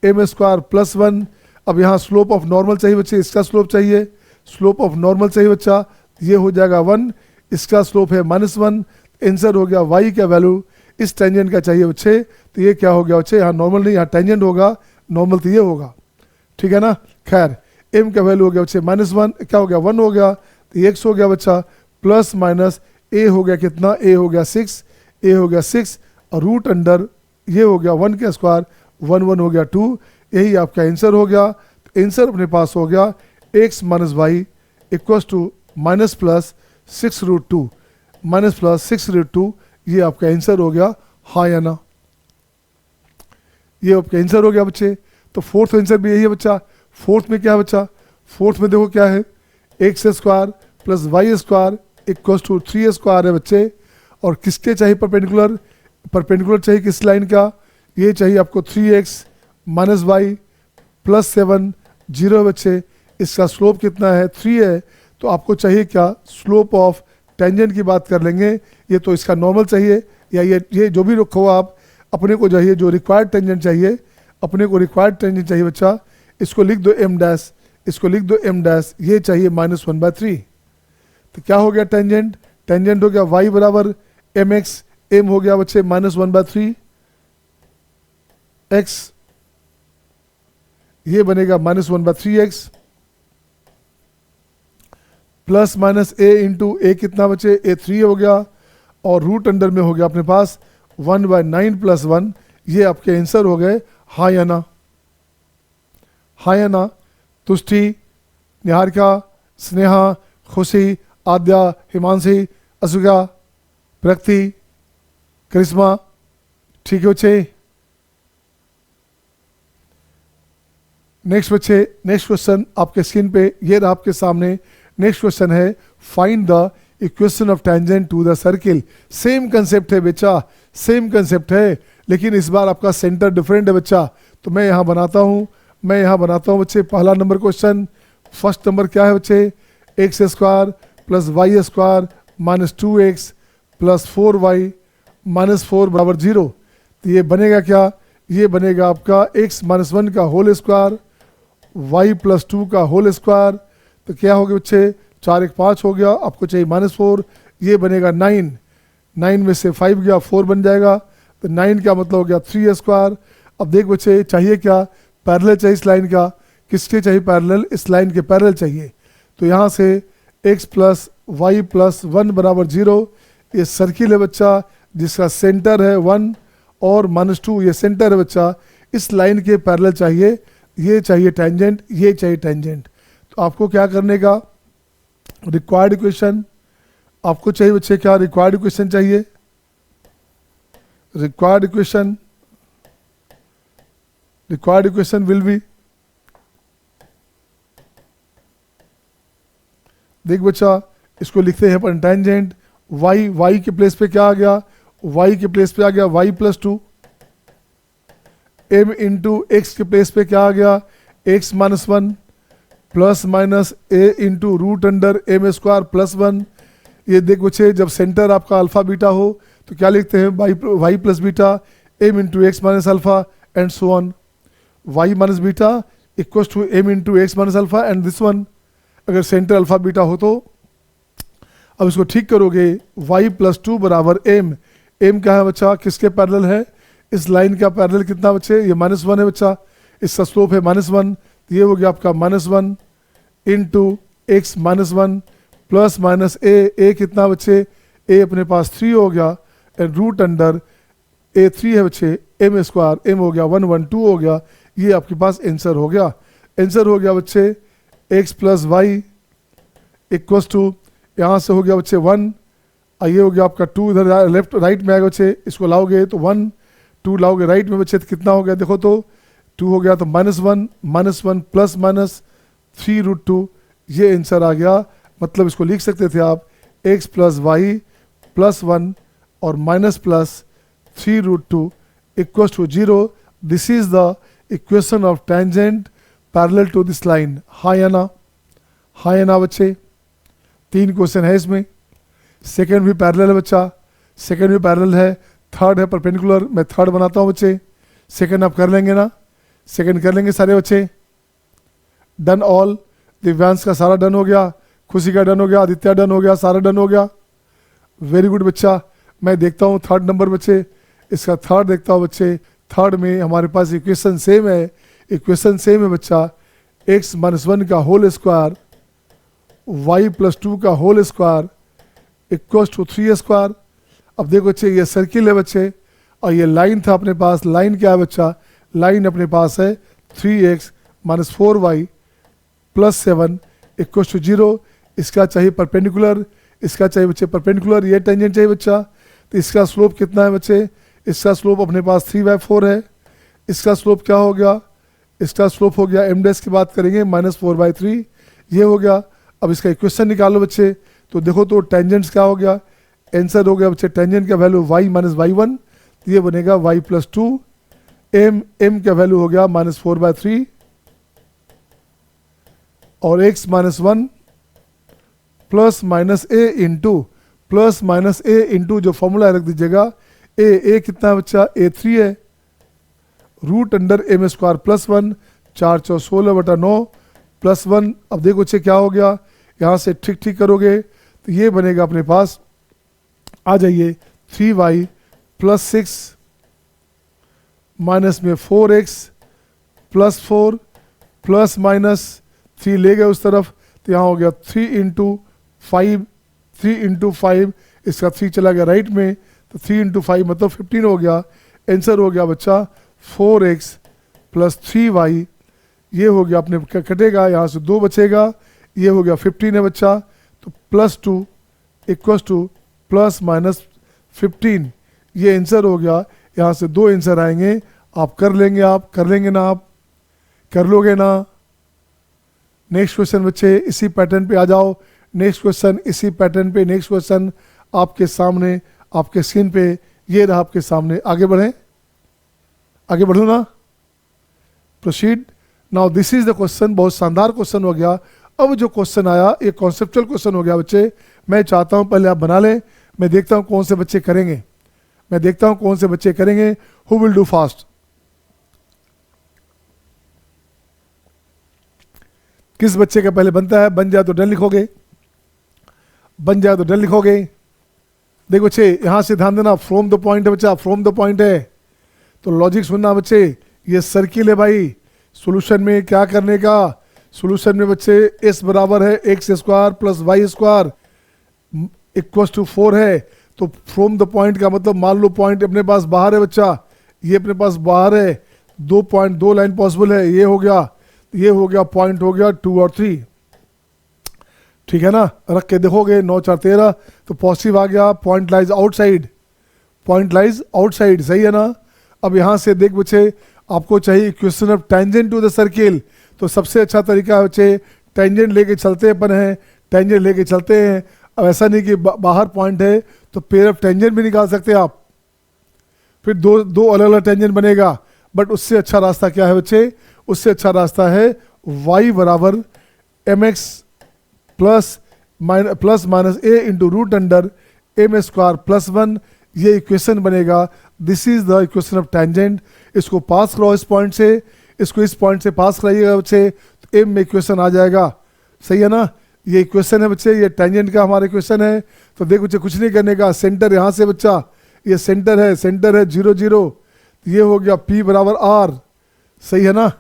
m square plus 1। अब यहाँ स्लोप ऑफ नॉर्मल चाहिए बच्चे, इसका स्लोप चाहिए, स्लोप ऑफ नॉर्मल चाहिए बच्चा, ये हो जाएगा 1, इसका स्लोप है -1। आंसर हो गया y का वैल्यू इस टेंजेंट का चाहिए बच्चे। तो ये क्या हो गया बच्चे, यहाँ नॉर्मल नहीं, यहाँ टेंजेंट होगा, नॉर्मल तो ये होगा, ठीक है ना। खैर m का वैल्यू हो गया बच्चे -1, क्या हो गया 1 हो गया, तो x हो गया बच्चा प्लस माइनस a हो गया कितना, a हो गया 6, a हो गया 6 और रूट अंडर ये हो गया 1 का स्क्वायर, 1 1 हो गया 2। यही आपका आंसर हो गया। तो आंसर अपने पास हो गया x minus y equals to minus plus 6 रूट 2, माइनस प्लस 6 रूट 2। ये आपका आंसर हो गया, हाँ या ना, ये आपका आंसर हो गया बच्चे। तो फोर्थ आंसर भी यही है बच्चा। फोर्थ में क्या है बच्चा, फोर्थ में देखो क्या है, x square plus y square equals to 3 square है बच्चे। और किसके चाहिए परपेंडिकुलर, परपेंडिकुलर चाहिए किस लाइन का, ये चाहिए आपको 3x माइनस वाई प्लस 7 0 है बच्चे। इसका स्लोप कितना है, 3 है। तो आपको चाहिए क्या, स्लोप ऑफ टेंजेंट की बात कर लेंगे। ये तो इसका नॉर्मल चाहिए, या ये जो भी रखो आप, अपने को चाहिए जो रिक्वायर्ड टेंजेंट चाहिए, अपने को रिक्वायर्ड टेंजेंट चाहिए बच्चा। इसको लिख दो m डैश, इसको लिख दो m डैश, ये चाहिए -1/3। तो क्या हो गया टेंजेंट, टेंजेंट हो गया y बराबर एम एक्स, एम हो गया बच्चे -1/3 x, ये बनेगा -1/3x plus minus a into a कितना बचे, a 3 हो गया। और रूट अंडर में हो गया अपने पास 1/9 प्लस 1। ये आपके आंसर हो गए, हाँ या ना, हाँ या ना। तुष्टि, निहारिका, स्नेहा, खुशी, आद्या, हिमांशी, असुगा, प्रगति, करिश्मा, ठीक है बच्चे। नेक्स्ट बच्चे, नेक्स्ट क्वेश्चन आपके स्क्रीन पे ये रहा आपके सामने। नेक्स्ट क्वेश्चन है, find the equation of tangent to the circle. Same concept है बच्चा, सेम कंसेप्ट है, लेकिन इस बार आपका सेंटर डिफरेंट है बच्चा। तो मैं यहाँ बनाता हूँ, मैं यहाँ बनाता हूँ बच्चे। पहला नंबर क्वेश्चन, फर्स्ट नंबर क्या है बच्चे, x square plus y square minus 2x plus 4y minus 4 बराबर 0। तो ये बनेगा क्या, ये बनेगा आपका x माइनस 1 का होल स्क्वायर y प्लस 2 का होल स्क्वायर। तो क्या हो गया बच्चे, 4 1 5 हो गया, आपको चाहिए -4, ये बनेगा 9, 9 में से 5 गया 4 बन जाएगा। तो 9 का मतलब हो गया 3 स्क्वायर। अब देख बच्चे चाहिए क्या, पैरेलल चाहिए इस लाइन का, किसके चाहिए पैरेलल, इस लाइन के पैरेलल चाहिए। तो यहाँ से x प्लस वाई प्लस 1 बराबर 0, ये सर्किल है बच्चा जिसका सेंटर है 1 और -2 ये सेंटर है बच्चा। इस लाइन के पैरेलल चाहिए, ये चाहिए टेंजेंट, ये चाहिए टेंजेंट। तो आपको क्या करने का, रिक्वायर्ड इक्वेशन आपको चाहिए बच्चे, क्या रिक्वायर्ड इक्वेशन चाहिए, required equation required equation will be, देख बच्चा इसको लिखते हैं अपन टेंजेंट y, y के प्लेस पे क्या आ गया, y के प्लेस पे आ गया y plus 2, m into x के प्लेस पे क्या आ गया x minus 1 plus minus a into root under m square plus 1। ये देख बच्चे जब सेंटर आपका अल्फा बीटा हो तो क्या लिखते हैं y plus beta m into x minus alpha and so on, y minus beta equal to m into x minus alpha and this one. अगर सेंटर अल्फा बीटा हो तो अब इसको ठीक करोगे y प्लस 2 बराबर m, m क्या है बच्चा, किसके पैरेलल है, इस लाइन का पैरेलल कितना बच्चे, ये -1 है बच्चा, इसका स्लोप है -1, ये हो गया आपका -1 into x -1 plus minus a कितना बच्चे, a अपने पास 3 हो गया एंड रूट अंडर a 3 है बच्चे m स्क्वायर, m हो गया 112 हो गया, ये आपके पास आंसर हो गया। आंसर हो गया बच्चे x plus y equals to, यहाँ से हो गया बच्चे 1, ये हो गया आपका 2, इधर लेफ्ट राइट में आएगा बच्चे, इसको लाओगे तो 1, 2 लाओगे राइट में बच्चे तो कितना हो गया, देखो तो 2 हो गया तो -1 प्लस माइनस 3√2, ये आंसर आ गया। मतलब इसको लिख सकते थे आप x प्लस वाई प्लस 1 और minus plus 3√2 equal to 0। This is the equation of tangent parallel to this line. हाँ या ना, हाँ या ना बच्चे, 3 क्वेश्चन है इसमें। सेकंड भी पैरेलल है बच्चा, सेकंड भी पैरेलल है, थर्ड है परपेंडिकुलर, मैं थर्ड बनाता हूँ बच्चे। सेकंड आप कर लेंगे ना, सेकंड कर लेंगे सारे बच्चे, डन ऑल, दिव्यांश का सारा डन हो गया, खुशी का डन हो गया, आदित्य डन हो गया, सारा डन हो गया, वेरी गुड बच्चा। मैं देखता हूँ थर्ड नंबर बच्चे, इसका थर्ड देखता हूँ बच्चे। थर्ड में हमारे पास इक्वेशन सेम है, इक्वेशन सेम है बच्चा, x -1 का होल स्क्वायर y प्लस 2 का whole square equals to 3 square. अब देखो बच्चे ये सर्किल है बच्चे और ये लाइन था अपने पास, लाइन क्या है बच्चा, लाइन अपने पास है 3x - 4y plus 7 equals to 0। इसका चाहिए परपेंडिकुलर, इसका चाहिए बच्चे परपेंडिकुलर, ये टेंजेंट चाहिए बच्चा। तो इसका स्लोप कितना है बच्चे, इसका स्लोप अपने पास 3/4 है, इसका स्लोप क्या हो गया, इसका स्लोप हो गया m डैश की बात करेंगे -4/3, ये हो गया। अब इसका इक्वेशन निकालो बच्चे, तो देखो तो टेंजेंट्स क्या हो गया, आंसर हो गया बच्चे टेंजेंट का वैल्यू y - y1, तो ये बनेगा y प्लस 2, m का वैल्यू हो गया -4/3 और x -1 plus minus a into जो फॉर्मूला रख दीजिएगा a कितना है बच्चा, a 3 है, root under m square plus 1, 4 × 16/9 plus 1। अब देखो बच्चे क्या हो गया, यहाँ से ठीक ठीक करोगे तो ये बनेगा अपने पास, आ जाइए 3y प्लस 6 माइनस में 4x प्लस 4 प्लस माइनस 3 ले गए उस तरफ, तो यहाँ हो गया 3 × 5, इसका 3 चला गया राइट में, तो 3 × 5 मतलब 15 हो गया। आंसर हो गया बच्चा 4x प्लस 3y, ये हो गया अपने कटेगा, यहाँ से 2 बचेगा, ये हो गया 15 है बच्चा, तो +2 इक्वल्स टू प्लस माइनस 15, ये आंसर हो गया। यहाँ से 2 आंसर आएंगे, आप कर लेंगे, आप कर लेंगे ना, आप कर लोगे ना। नेक्स्ट क्वेश्चन बच्चे इसी पैटर्न पे आ जाओ, नेक्स्ट क्वेश्चन इसी पैटर्न पे, नेक्स्ट क्वेश्चन आपके सामने, आपके स्क्रीन पे ये रहा आपके सामने। आगे बढ़ें, आगे बढ़ो ना, proceed. Now this is the question, बहुत शानदार क्वेश्चन हो गया। अब जो क्वेश्चन आया ये कॉन्सेप्चुअल क्वेश्चन हो गया बच्चे, मैं चाहता हूं पहले आप बना लें, मैं देखता हूं कौन से बच्चे करेंगे, मैं देखता हूं कौन से बच्चे करेंगे, हु विल डू फास्ट। किस बच्चे का पहले बनता है, बन जाए तो डन लिखोगे, बन जाए तो डन लिखोगे। देखो बच्चे यहां से ध्यान देना, फ्रॉम द पॉइंट है बच्चा, फ्रॉम द पॉइंट है, तो लॉजिक सुनना बच्चे, ये सर्किल है भाई। सॉल्यूशन में क्या करने का, सॉल्यूशन में बच्चे s बराबर है x² plus y² equals to 4 है, तो फ्रॉम द पॉइंट का मतलब मान लो पॉइंट अपने पास बाहर है बच्चा, ये अपने पास बाहर है, 2 पॉइंट 2 लाइन पॉसिबल है, ये हो गया, ये हो गया पॉइंट हो गया 2 और 3, ठीक है ना। रख के देखोगे 9 4 13, तो पॉजिटिव आ गया, point lies outside, point lies outside, सही है ना। अब यहाँ से देख बच्चे, आपको चाहिए equation of tangent to the circle, तो सबसे अच्छा तरीका है बच्चे टेंजेंट लेके चलते अपन हैं, टेंजेंट लेके चलते हैं। अब ऐसा नहीं कि बाहर पॉइंट है तो पेयर ऑफ टेंजेंट भी निकाल सकते हैं आप, फिर दो अलग अलग टेंजेंट बनेगा। बट उससे अच्छा रास्ता क्या है बच्चे, उससे अच्छा रास्ता है y बराबर mx plus minus a into root under m square plus 1, ये इक्वेशन बनेगा। This is the equation of tangent. इसको पास करो इस पॉइंट से, इसको इस पॉइंट से पास कराइएगा बच्चे, तो एम में इक्वेशन आ जाएगा। सही है ना, ये इक्वेशन है बच्चे, ये टेंजेंट का हमारा इक्वेशन है। तो देख बच्चे कुछ नहीं करने का, सेंटर यहाँ से बच्चा, ये सेंटर है 0 0, तो ये हो गया P बराबर R। सही है ना,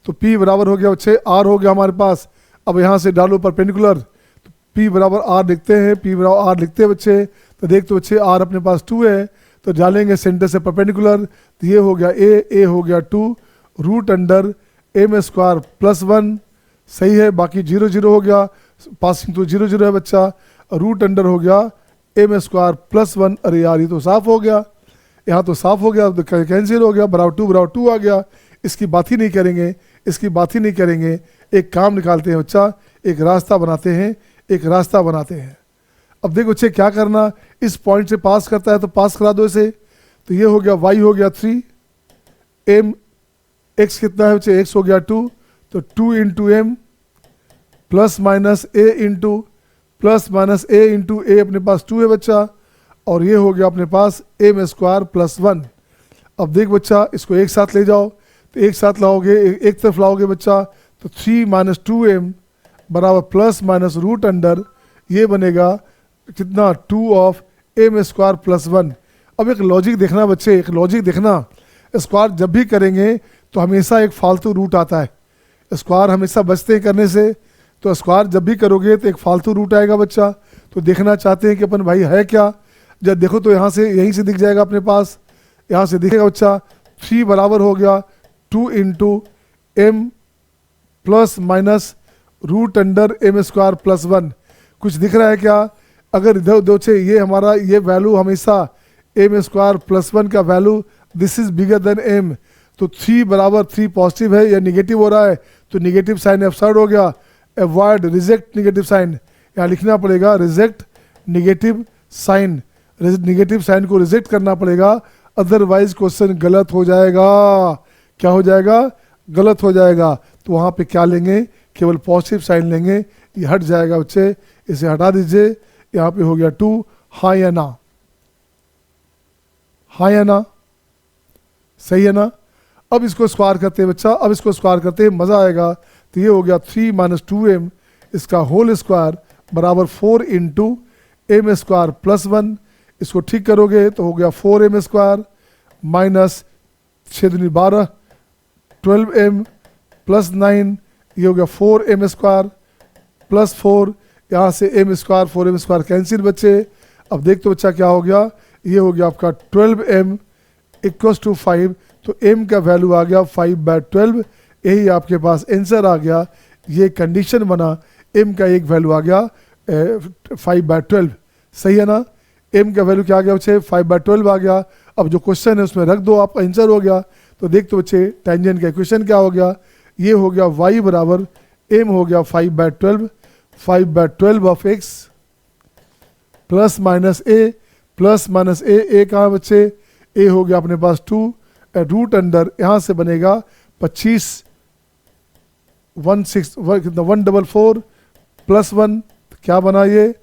तो P बराबर हो गया बच्चे R हो गया हमारे पास। अब यहाँ से डालो परपेंडिकुलर, तो P बराबर R लिखते हैं, P बराबर R लिखते हैं बच्चे। तो देख तो बच्चे R अपने पास 2 है, तो डालेंगे सेंटर से परपेंडिकुलर, तो ये हो गया A हो गया 2 root under m square plus 1। सही है, बाकी 0 0 हो गया, पासिंग तो 0 0 है बच्चा, रूट अंडर हो गया एम स्क्वायर प्लस 1। अरे यार ये तो साफ हो गया, यहाँ तो साफ हो गया, तो कैंसिल हो गया, बराबर 2 आ गया। इसकी बात ही नहीं करेंगे, इसकी बात ही नहीं करेंगे। एक काम निकालते हैं बच्चा, एक रास्ता बनाते हैं, एक रास्ता बनाते हैं। अब देखो बच्चे क्या करना, इस पॉइंट से पास करता है तो पास करा दो इसे। तो ये हो गया y हो गया 3, m x कितना है बच्चे, x हो गया 2, तो 2 into m plus minus a into a अपने पास 2 है बच्चा, और ये हो गया अपने पास एम स्क्वायर प्लस 1। अब देख बच्चा इसको एक साथ ले जाओ, तो एक साथ लाओगे, एक तरफ लाओगे बच्चा, तो 3 माइनस 2m बराबर प्लस माइनस रूट अंडर, ये बनेगा कितना 2 ऑफ एम स्क्वायर प्लस 1। अब एक लॉजिक देखना बच्चे, एक लॉजिक देखना, स्क्वायर जब भी करेंगे तो हमेशा एक फालतू रूट आता है, स्क्वायर हमेशा बचते हैं करने से। तो स्क्वायर जब भी करोगे तो एक फालतू रूट आएगा बच्चा। तो देखना चाहते हैं कि अपन भाई है क्या, जब देखो तो यहाँ से, यहीं से दिख जाएगा अपने पास, यहाँ से दिखेगा बच्चा 3 बराबर हो गया 2 into m plus minus root under m square plus 1। कुछ दिख रहा है क्या? अगर इधर दो से ये हमारा ये वैल्यू हमेशा एम स्क्वायर प्लस 1 का value this is bigger than m, तो 3 बराबर 3 पॉजिटिव है या निगेटिव हो रहा है, तो निगेटिव साइन एब्सर्ड हो गया। अवॉइड रिजेक्ट निगेटिव साइन, यहाँ लिखना पड़ेगा reject negative sign, negative sign को रिजेक्ट करना पड़ेगा, अदरवाइज क्वेश्चन गलत हो जाएगा। क्या हो जाएगा? गलत हो जाएगा। तो वहाँ पे क्या लेंगे? केवल पॉजिटिव साइन लेंगे, ये हट जाएगा बच्चे, इसे हटा दीजिए। यहाँ पे हो गया 2, हाँ या ना? हाँ या ना? सही है ना? अब इसको स्क्वायर करते हैं बच्चा, अब इसको स्क्वायर करते हैं, मज़ा आएगा। तो ये हो गया 3 माइनस 2m इसका होल स्क्वायर बराबर 4 इंटू एम स्क्वायर प्लस 1। इसको ठीक करोगे तो हो गया 4m स्क्वायर माइनस 6 दूनी 12 12m प्लस 9, ये हो गया 4m स्क्वायर प्लस 4, यहाँ से m square 4m square cancel बच्चे। अब देख तो बच्चा क्या हो गया, ये हो गया आपका 12m इक्वल्स टू 5, तो m का वैल्यू आ गया 5/12, यही आपके पास आंसर आ गया। ये कंडीशन बना, m का एक वैल्यू आ गया 5/12। सही है ना? m का वैल्यू क्या आ गया बच्चे? 5/12 आ गया। अब जो क्वेश्चन है उसमें रख दो, आपका आंसर हो गया। तो देख तो बच्चे टेंजेंट का इक्वेशन क्या हो गया, ये हो गया y बराबर m हो गया 5/12 of x plus minus a कहाँ बच्चे? a हो गया अपने पास 2 रूट अंडर, यहाँ से बनेगा 25 144 प्लस 1, क्या बना ये?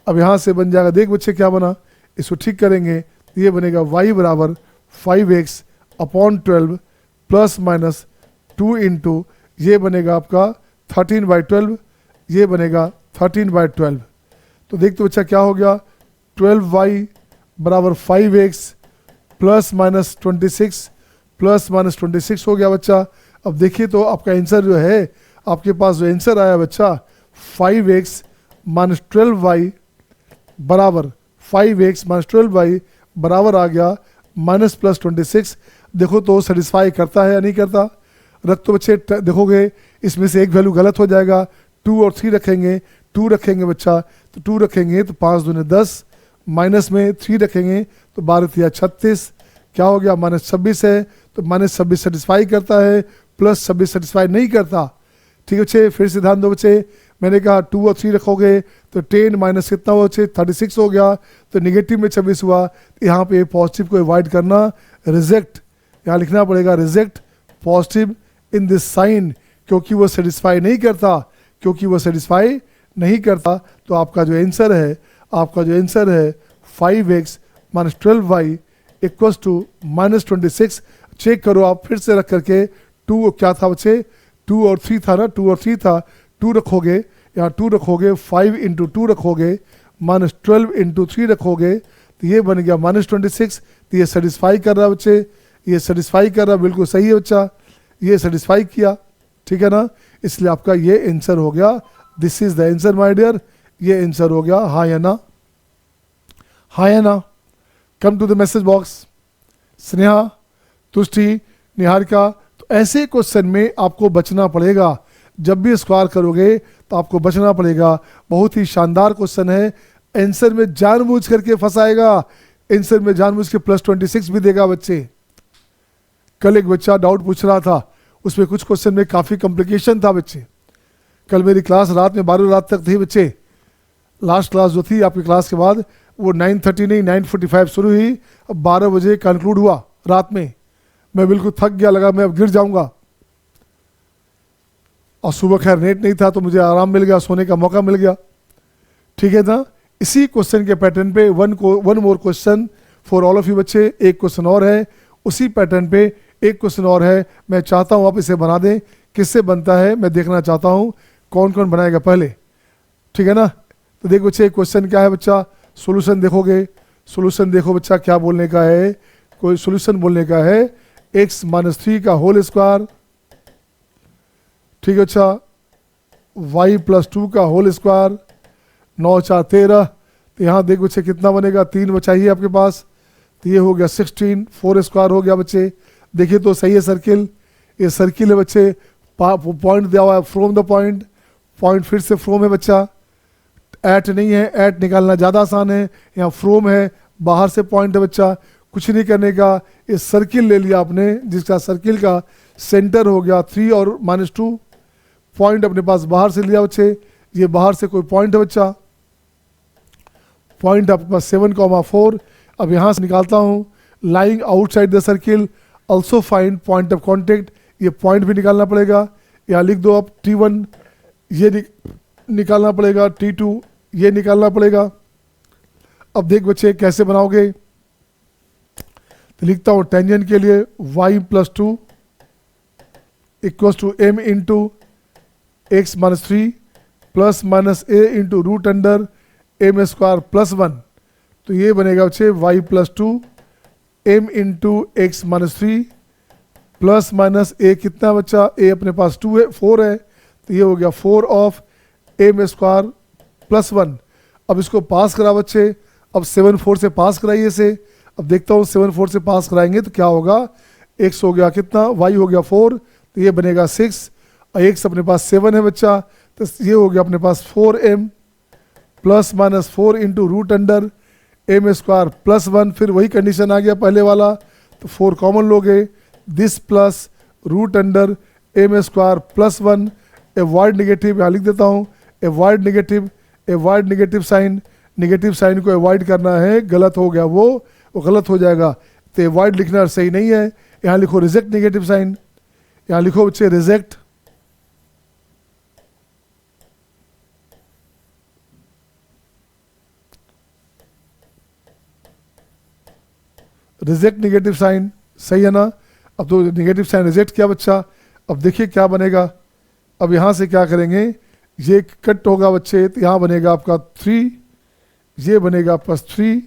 अब यहाँ से बन जाएगा, देख बच्चे क्या बना, इसको ठीक करेंगे, ये बनेगा y बराबर 5x upon 12 plus minus 2 into, ये बनेगा आपका 13/12, ये बनेगा 13/12। तो देख तो बच्चा क्या हो गया, 12y बराबर 5x प्लस माइनस 26 हो गया बच्चा। अब देखिए तो आपका आंसर जो है, आपके पास जो आंसर आया बच्चा 5x माइनस 12y बराबर 5x माइनस 12y बराबर आ गया माइनस प्लस 26। देखो तो सेटिस्फाई करता है या नहीं करता? रख तो बच्चे देखोगे इसमें से एक वैल्यू गलत हो जाएगा, 2 और 3 रखेंगे, 2 रखेंगे बच्चा, तो 2 रखेंगे तो 5 दूने 10, माइनस में 3 रखेंगे तो 12 3 36, क्या हो गया? माइनस 26 है, तो -26 सेटिस्फाई करता है, +26 सेटिस्फाई नहीं करता। ठीक है बच्चे, फिर से ध्यान दो बच्चे, मैंने कहा 2 और 3 रखोगे तो 10 माइनस कितना हुआ बच्चे 36 हो गया, तो निगेटिव में 26 हुआ। यहाँ पे पॉजिटिव को अवॉइड करना, रिजेक्ट, यहाँ लिखना पड़ेगा reject positive in this sign, क्योंकि वो सेटिस्फाई नहीं करता, क्योंकि वो सेटिस्फाई नहीं करता। तो आपका जो आंसर है, आपका जो आंसर है 5x minus 12y equals to -26। Check करो आप फिर से रख करके, 2 क्या था बच्चे 2 और 3 था ना, 2 और 3 था, 2 रखोगे, यहाँ 2 रखोगे, 5 इंटू 2 रखोगे, -12 इंटू 3 रखोगे, तो ये बन गया -26। तो ये सेटिस्फाई कर रहा बच्चे, ये सेटिस्फाई कर रहा, बिल्कुल सही है बच्चा, ये सेटिस्फाई किया, ठीक है ना, इसलिए आपका ये आंसर हो गया। This is the answer my dear, ये आंसर हो गया, हाँ या ना, हाँ या ना। Come to the message box, Sneha, Tushti, Niharika. तो ऐसे क्वेश्चन में आपको बचना पड़ेगा, जब भी स्क्वायर करोगे तो आपको बचना पड़ेगा। बहुत ही शानदार क्वेश्चन है, आंसर में जानबूझ करके फंसाएगा, आंसर में जानबूझ के +26 भी देगा बच्चे। कल एक बच्चा डाउट पूछ रहा था, उसमें कुछ क्वेश्चन में काफ़ी कॉम्प्लिकेशन था बच्चे। कल मेरी क्लास रात में 12 रात तक थी बच्चे, लास्ट क्लास जो थी आपकी क्लास के बाद वो 9:30 नहीं 9:45 शुरू हुई, अब 12 बजे कंक्लूड हुआ रात में। मैं बिल्कुल थक गया, लगा मैं अब गिर जाऊंगा, और सुबह खैर नेट नहीं था तो मुझे आराम मिल गया, सोने का मौका मिल गया, ठीक है ना। इसी क्वेश्चन के पैटर्न पे one more question for all of you बच्चे, एक क्वेश्चन और है उसी पैटर्न पे, एक क्वेश्चन और है। मैं चाहता हूँ आप इसे बना दें, किससे बनता है मैं देखना चाहता हूँ, कौन कौन बनाएगा पहले, ठीक है ना। तो देखो बच्चे क्वेश्चन क्या है बच्चा, सॉल्यूशन देखोगे, सॉल्यूशन देखो बच्चा क्या बोलने का है, कोई सॉल्यूशन बोलने का है x-3 का होल स्क्वायर, ठीक है अच्छा, y+2 का होल स्क्वायर, 9 4 13। तो यहाँ देखो बच्चे कितना बनेगा, 3 बचाइए आपके पास, तो ये हो गया 16, 4 स्क्वायर हो गया बच्चे। देखिए तो सही है सर्किल, ये सर्किल है बच्चे, पॉइंट दिया हुआ है फ्रॉम द पॉइंट, पॉइंट फिर से फ्रॉम है बच्चा, एट नहीं है, एट निकालना ज़्यादा आसान है, यहाँ फ्रॉम है, बाहर से पॉइंट है बच्चा, कुछ नहीं करने का। ये सर्किल ले लिया आपने, जिसका सर्किल का सेंटर हो गया 3 और -2, पॉइंट अपने पास बाहर से लिया बच्चे, ये बाहर से कोई पॉइंट है बच्चा, पॉइंट आपके पास 7,4। अब यहाँ से निकालता हूँ, lying outside the circle also find point of contact, ये पॉइंट भी निकालना पड़ेगा, यहाँ लिख दो आप T1, ये निकालना पड़ेगा, T2 ये निकालना पड़ेगा। अब देख बच्चे कैसे बनाओगे, तो लिखता हूँ टेंजेंट के लिए y+2 equals to m into x-3 plus minus a into root under m² +1। तो ये बनेगा बच्चे y+2 m into x-3 plus minus a कितना बच्चा, a अपने पास 2 है, 4 है, तो ये हो गया 4 ऑफ m² +1। अब इसको पास करा बच्चे, अब 7 4 से पास कराइए इसे। अब देखता हूँ 7 4 से पास कराएंगे तो क्या होगा, x हो गया कितना, y हो गया 4, तो ये बनेगा 6, और x अपने पास 7 है बच्चा, तो ये हो गया अपने पास 4m plus minus 4 into root under m² +1। फिर वही कंडीशन आ गया पहले वाला, तो 4 कॉमन लोगे, this plus root under m² +1, avoid negative, यहाँ लिख देता हूँ avoid negative, avoid negative sign, negative sign को अवॉइड करना है, गलत हो गया वो गलत हो जाएगा, तो अवॉइड लिखना सही नहीं है, यहाँ लिखो रिजेक्ट नेगेटिव साइन, यहाँ लिखो बच्चे रिजेक्ट, रिजेक्ट नेगेटिव साइन, सही है ना। अब तो नेगेटिव साइन रिजेक्ट किया बच्चा, अब देखिए क्या बनेगा। अब यहाँ से क्या करेंगे, ये कट होगा बच्चे, तो यहाँ बनेगा आपका 3, ये बनेगा +3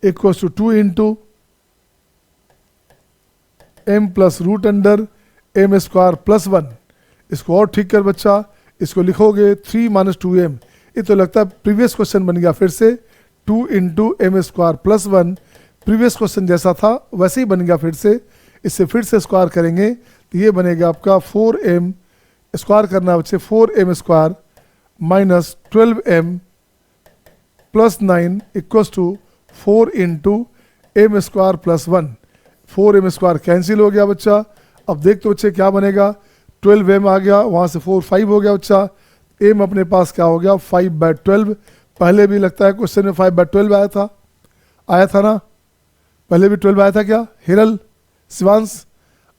equals to 2 into m plus root under m² +1। इसको और ठीक कर बच्चा, इसको लिखोगे 3 - 2m, ये तो लगता है प्रीवियस क्वेश्चन बन गया फिर से, 2 इंटू m² +1, प्रीवियस क्वेश्चन जैसा था वैसे ही बन गया फिर से। इससे फिर से स्क्वायर करेंगे तो ये बनेगा आपका 4m, स्क्वायर करना बच्चे 4m² minus 12m +9 equals to 4 into m square plus 1, 4m square cancel हो गया बच्चा। अब देख तो बच्चे क्या बनेगा, 12m आ गया, वहाँ से 4 5 हो गया बच्चा। एम अपने पास क्या हो गया 5/12। पहले भी लगता है क्वेश्चन में 5/12 आया था ना, पहले भी 12 आया था क्या हिरल शिवांश,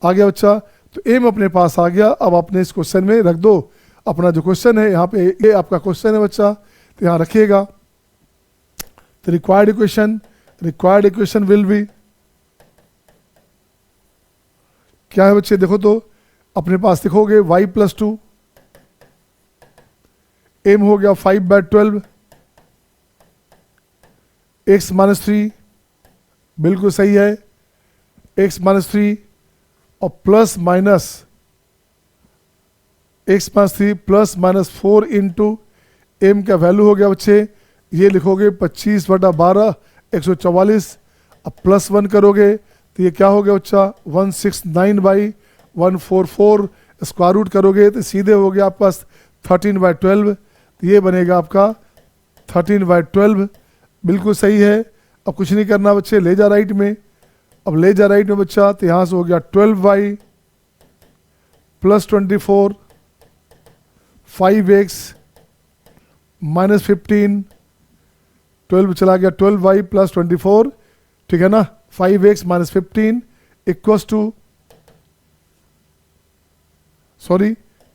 आ गया बच्चा। तो एम अपने पास आ गया। अब आपने इस क्वेश्चन में रख दो अपना जो क्वेश्चन है, यहाँ पे ये आपका क्वेश्चन है बच्चा, तो यहाँ रखिएगा। तो रिक्वायर्ड इक्वेशन विल बी क्या है बच्चे, देखो तो अपने पास लिखोगे y+2, एम हो गया 5/12, x-3 बिल्कुल सही है, x-3 और plus minus x-3 plus minus 4 into M का वैल्यू हो गया बच्चे, ये लिखोगे 25/12 144। अब प्लस 1 करोगे तो ये क्या हो गया बच्चा 169/144, स्क्वायर रूट करोगे तो सीधे हो गया आपके पास 13/12, तो ये बनेगा आपका 13/12, बिल्कुल सही है। अब कुछ नहीं करना बच्चे, ले जा राइट में। अब ले जा राइट में बच्चा, तो यहाँ से हो गया 12y + 24 5x - 15, 12 चला गया 12y + 24, ठीक है ना, 5x - 15 equals two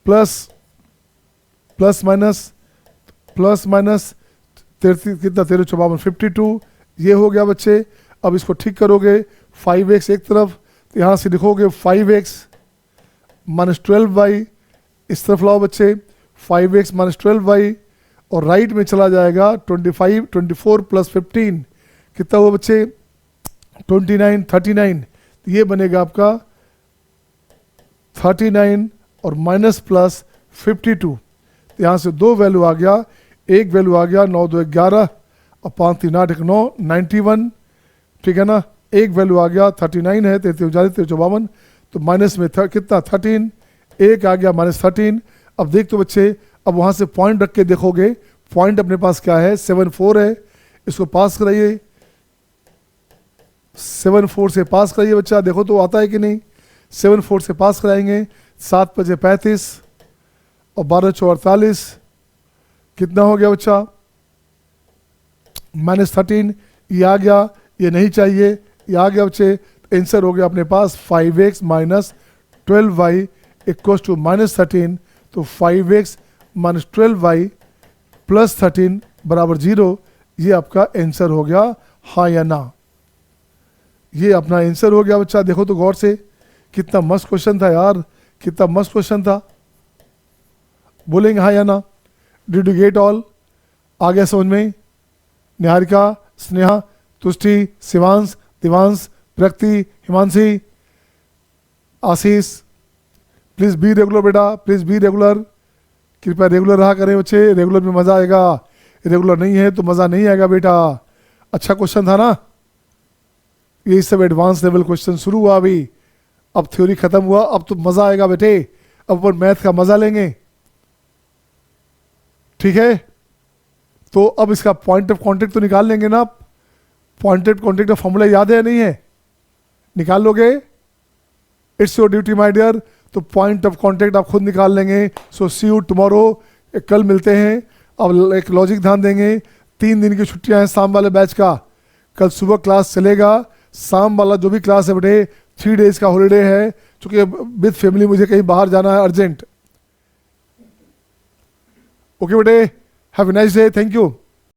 plus minus कितना 13 54 52, ये हो गया बच्चे। अब इसको ठीक करोगे 5x एक तरफ, तो यहाँ से लिखोगे 5x - 12y, इस तरफ लाओ बच्चे 5x - 12y, और राइट में चला जाएगा 24 + 15 कितना हुआ बच्चे 29 39, तो ये बनेगा आपका 39 और माइनस प्लस 52, तो यहाँ से दो वैल्यू आ गया, एक वैल्यू आ गया 9 2 11 और 5 3 8 1 9 91, ठीक है ना, एक वैल्यू आ गया 39 है 33 53, तो माइनस में कितना 13, एक आ गया -13। अब देख तो बच्चे, अब वहाँ से पॉइंट रख के देखोगे, पॉइंट अपने पास क्या है 7 4 है, इसको पास कराइए, 7 4 से पास कराइए बच्चा, देखो तो आता है कि नहीं, 7 4 से पास कराएंगे, 7 5 35 और 12 4 48, कितना हो गया बच्चा -13, ये आ गया, ये नहीं चाहिए, ये आ गया बच्चे। आंसर हो गया अपने पास 5x - 12y इक्वल्स टू -13, तो 5x - 12y + 13 बराबर 0, ये आपका आंसर हो गया, हाँ या ना, ये अपना आंसर हो गया बच्चा। देखो तो गौर से, कितना मस्त क्वेश्चन था यार, कितना मस्त क्वेश्चन था, बोलेंगे हाँ या ना। डिड यू गेट ऑल, आ गया समझ में? निहारिका, स्नेहा, तुष्टि, शिवांश, दिवांश, प्रकृति, हिमांशी, आशीष, प्लीज बी रेगुलर बेटा, प्लीज बी रेगुलर, कृपया रेगुलर रहा करें बच्चे, रेगुलर में मजा आएगा, रेगुलर नहीं है तो मजा नहीं आएगा बेटा। अच्छा क्वेश्चन था ना, ये सब एडवांस लेवल क्वेश्चन शुरू हुआ अभी, अब थ्योरी खत्म हुआ, अब तो मजा आएगा बेटे, अब अपन मैथ का मजा लेंगे, ठीक है। तो अब इसका पॉइंट ऑफ कांटेक्ट तो निकाल लेंगे ना आप, पॉइंट ऑफ कांटेक्ट का फॉर्मूला याद है या नहीं है, निकाल लोगे, it's your duty my dear. तो पॉइंट ऑफ कांटेक्ट आप खुद निकाल लेंगे। सो सी यू टुमारो, कल मिलते हैं। अब एक लॉजिक ध्यान देंगे, 3 दिन की छुट्टियां हैं शाम वाले बैच का, कल सुबह क्लास चलेगा, शाम वाला जो भी क्लास है बेटे 3 डेज का हॉलीडे है, क्योंकि विद फैमिली मुझे कहीं बाहर जाना है अर्जेंट। ओके बेटे, have a nice day, thank you.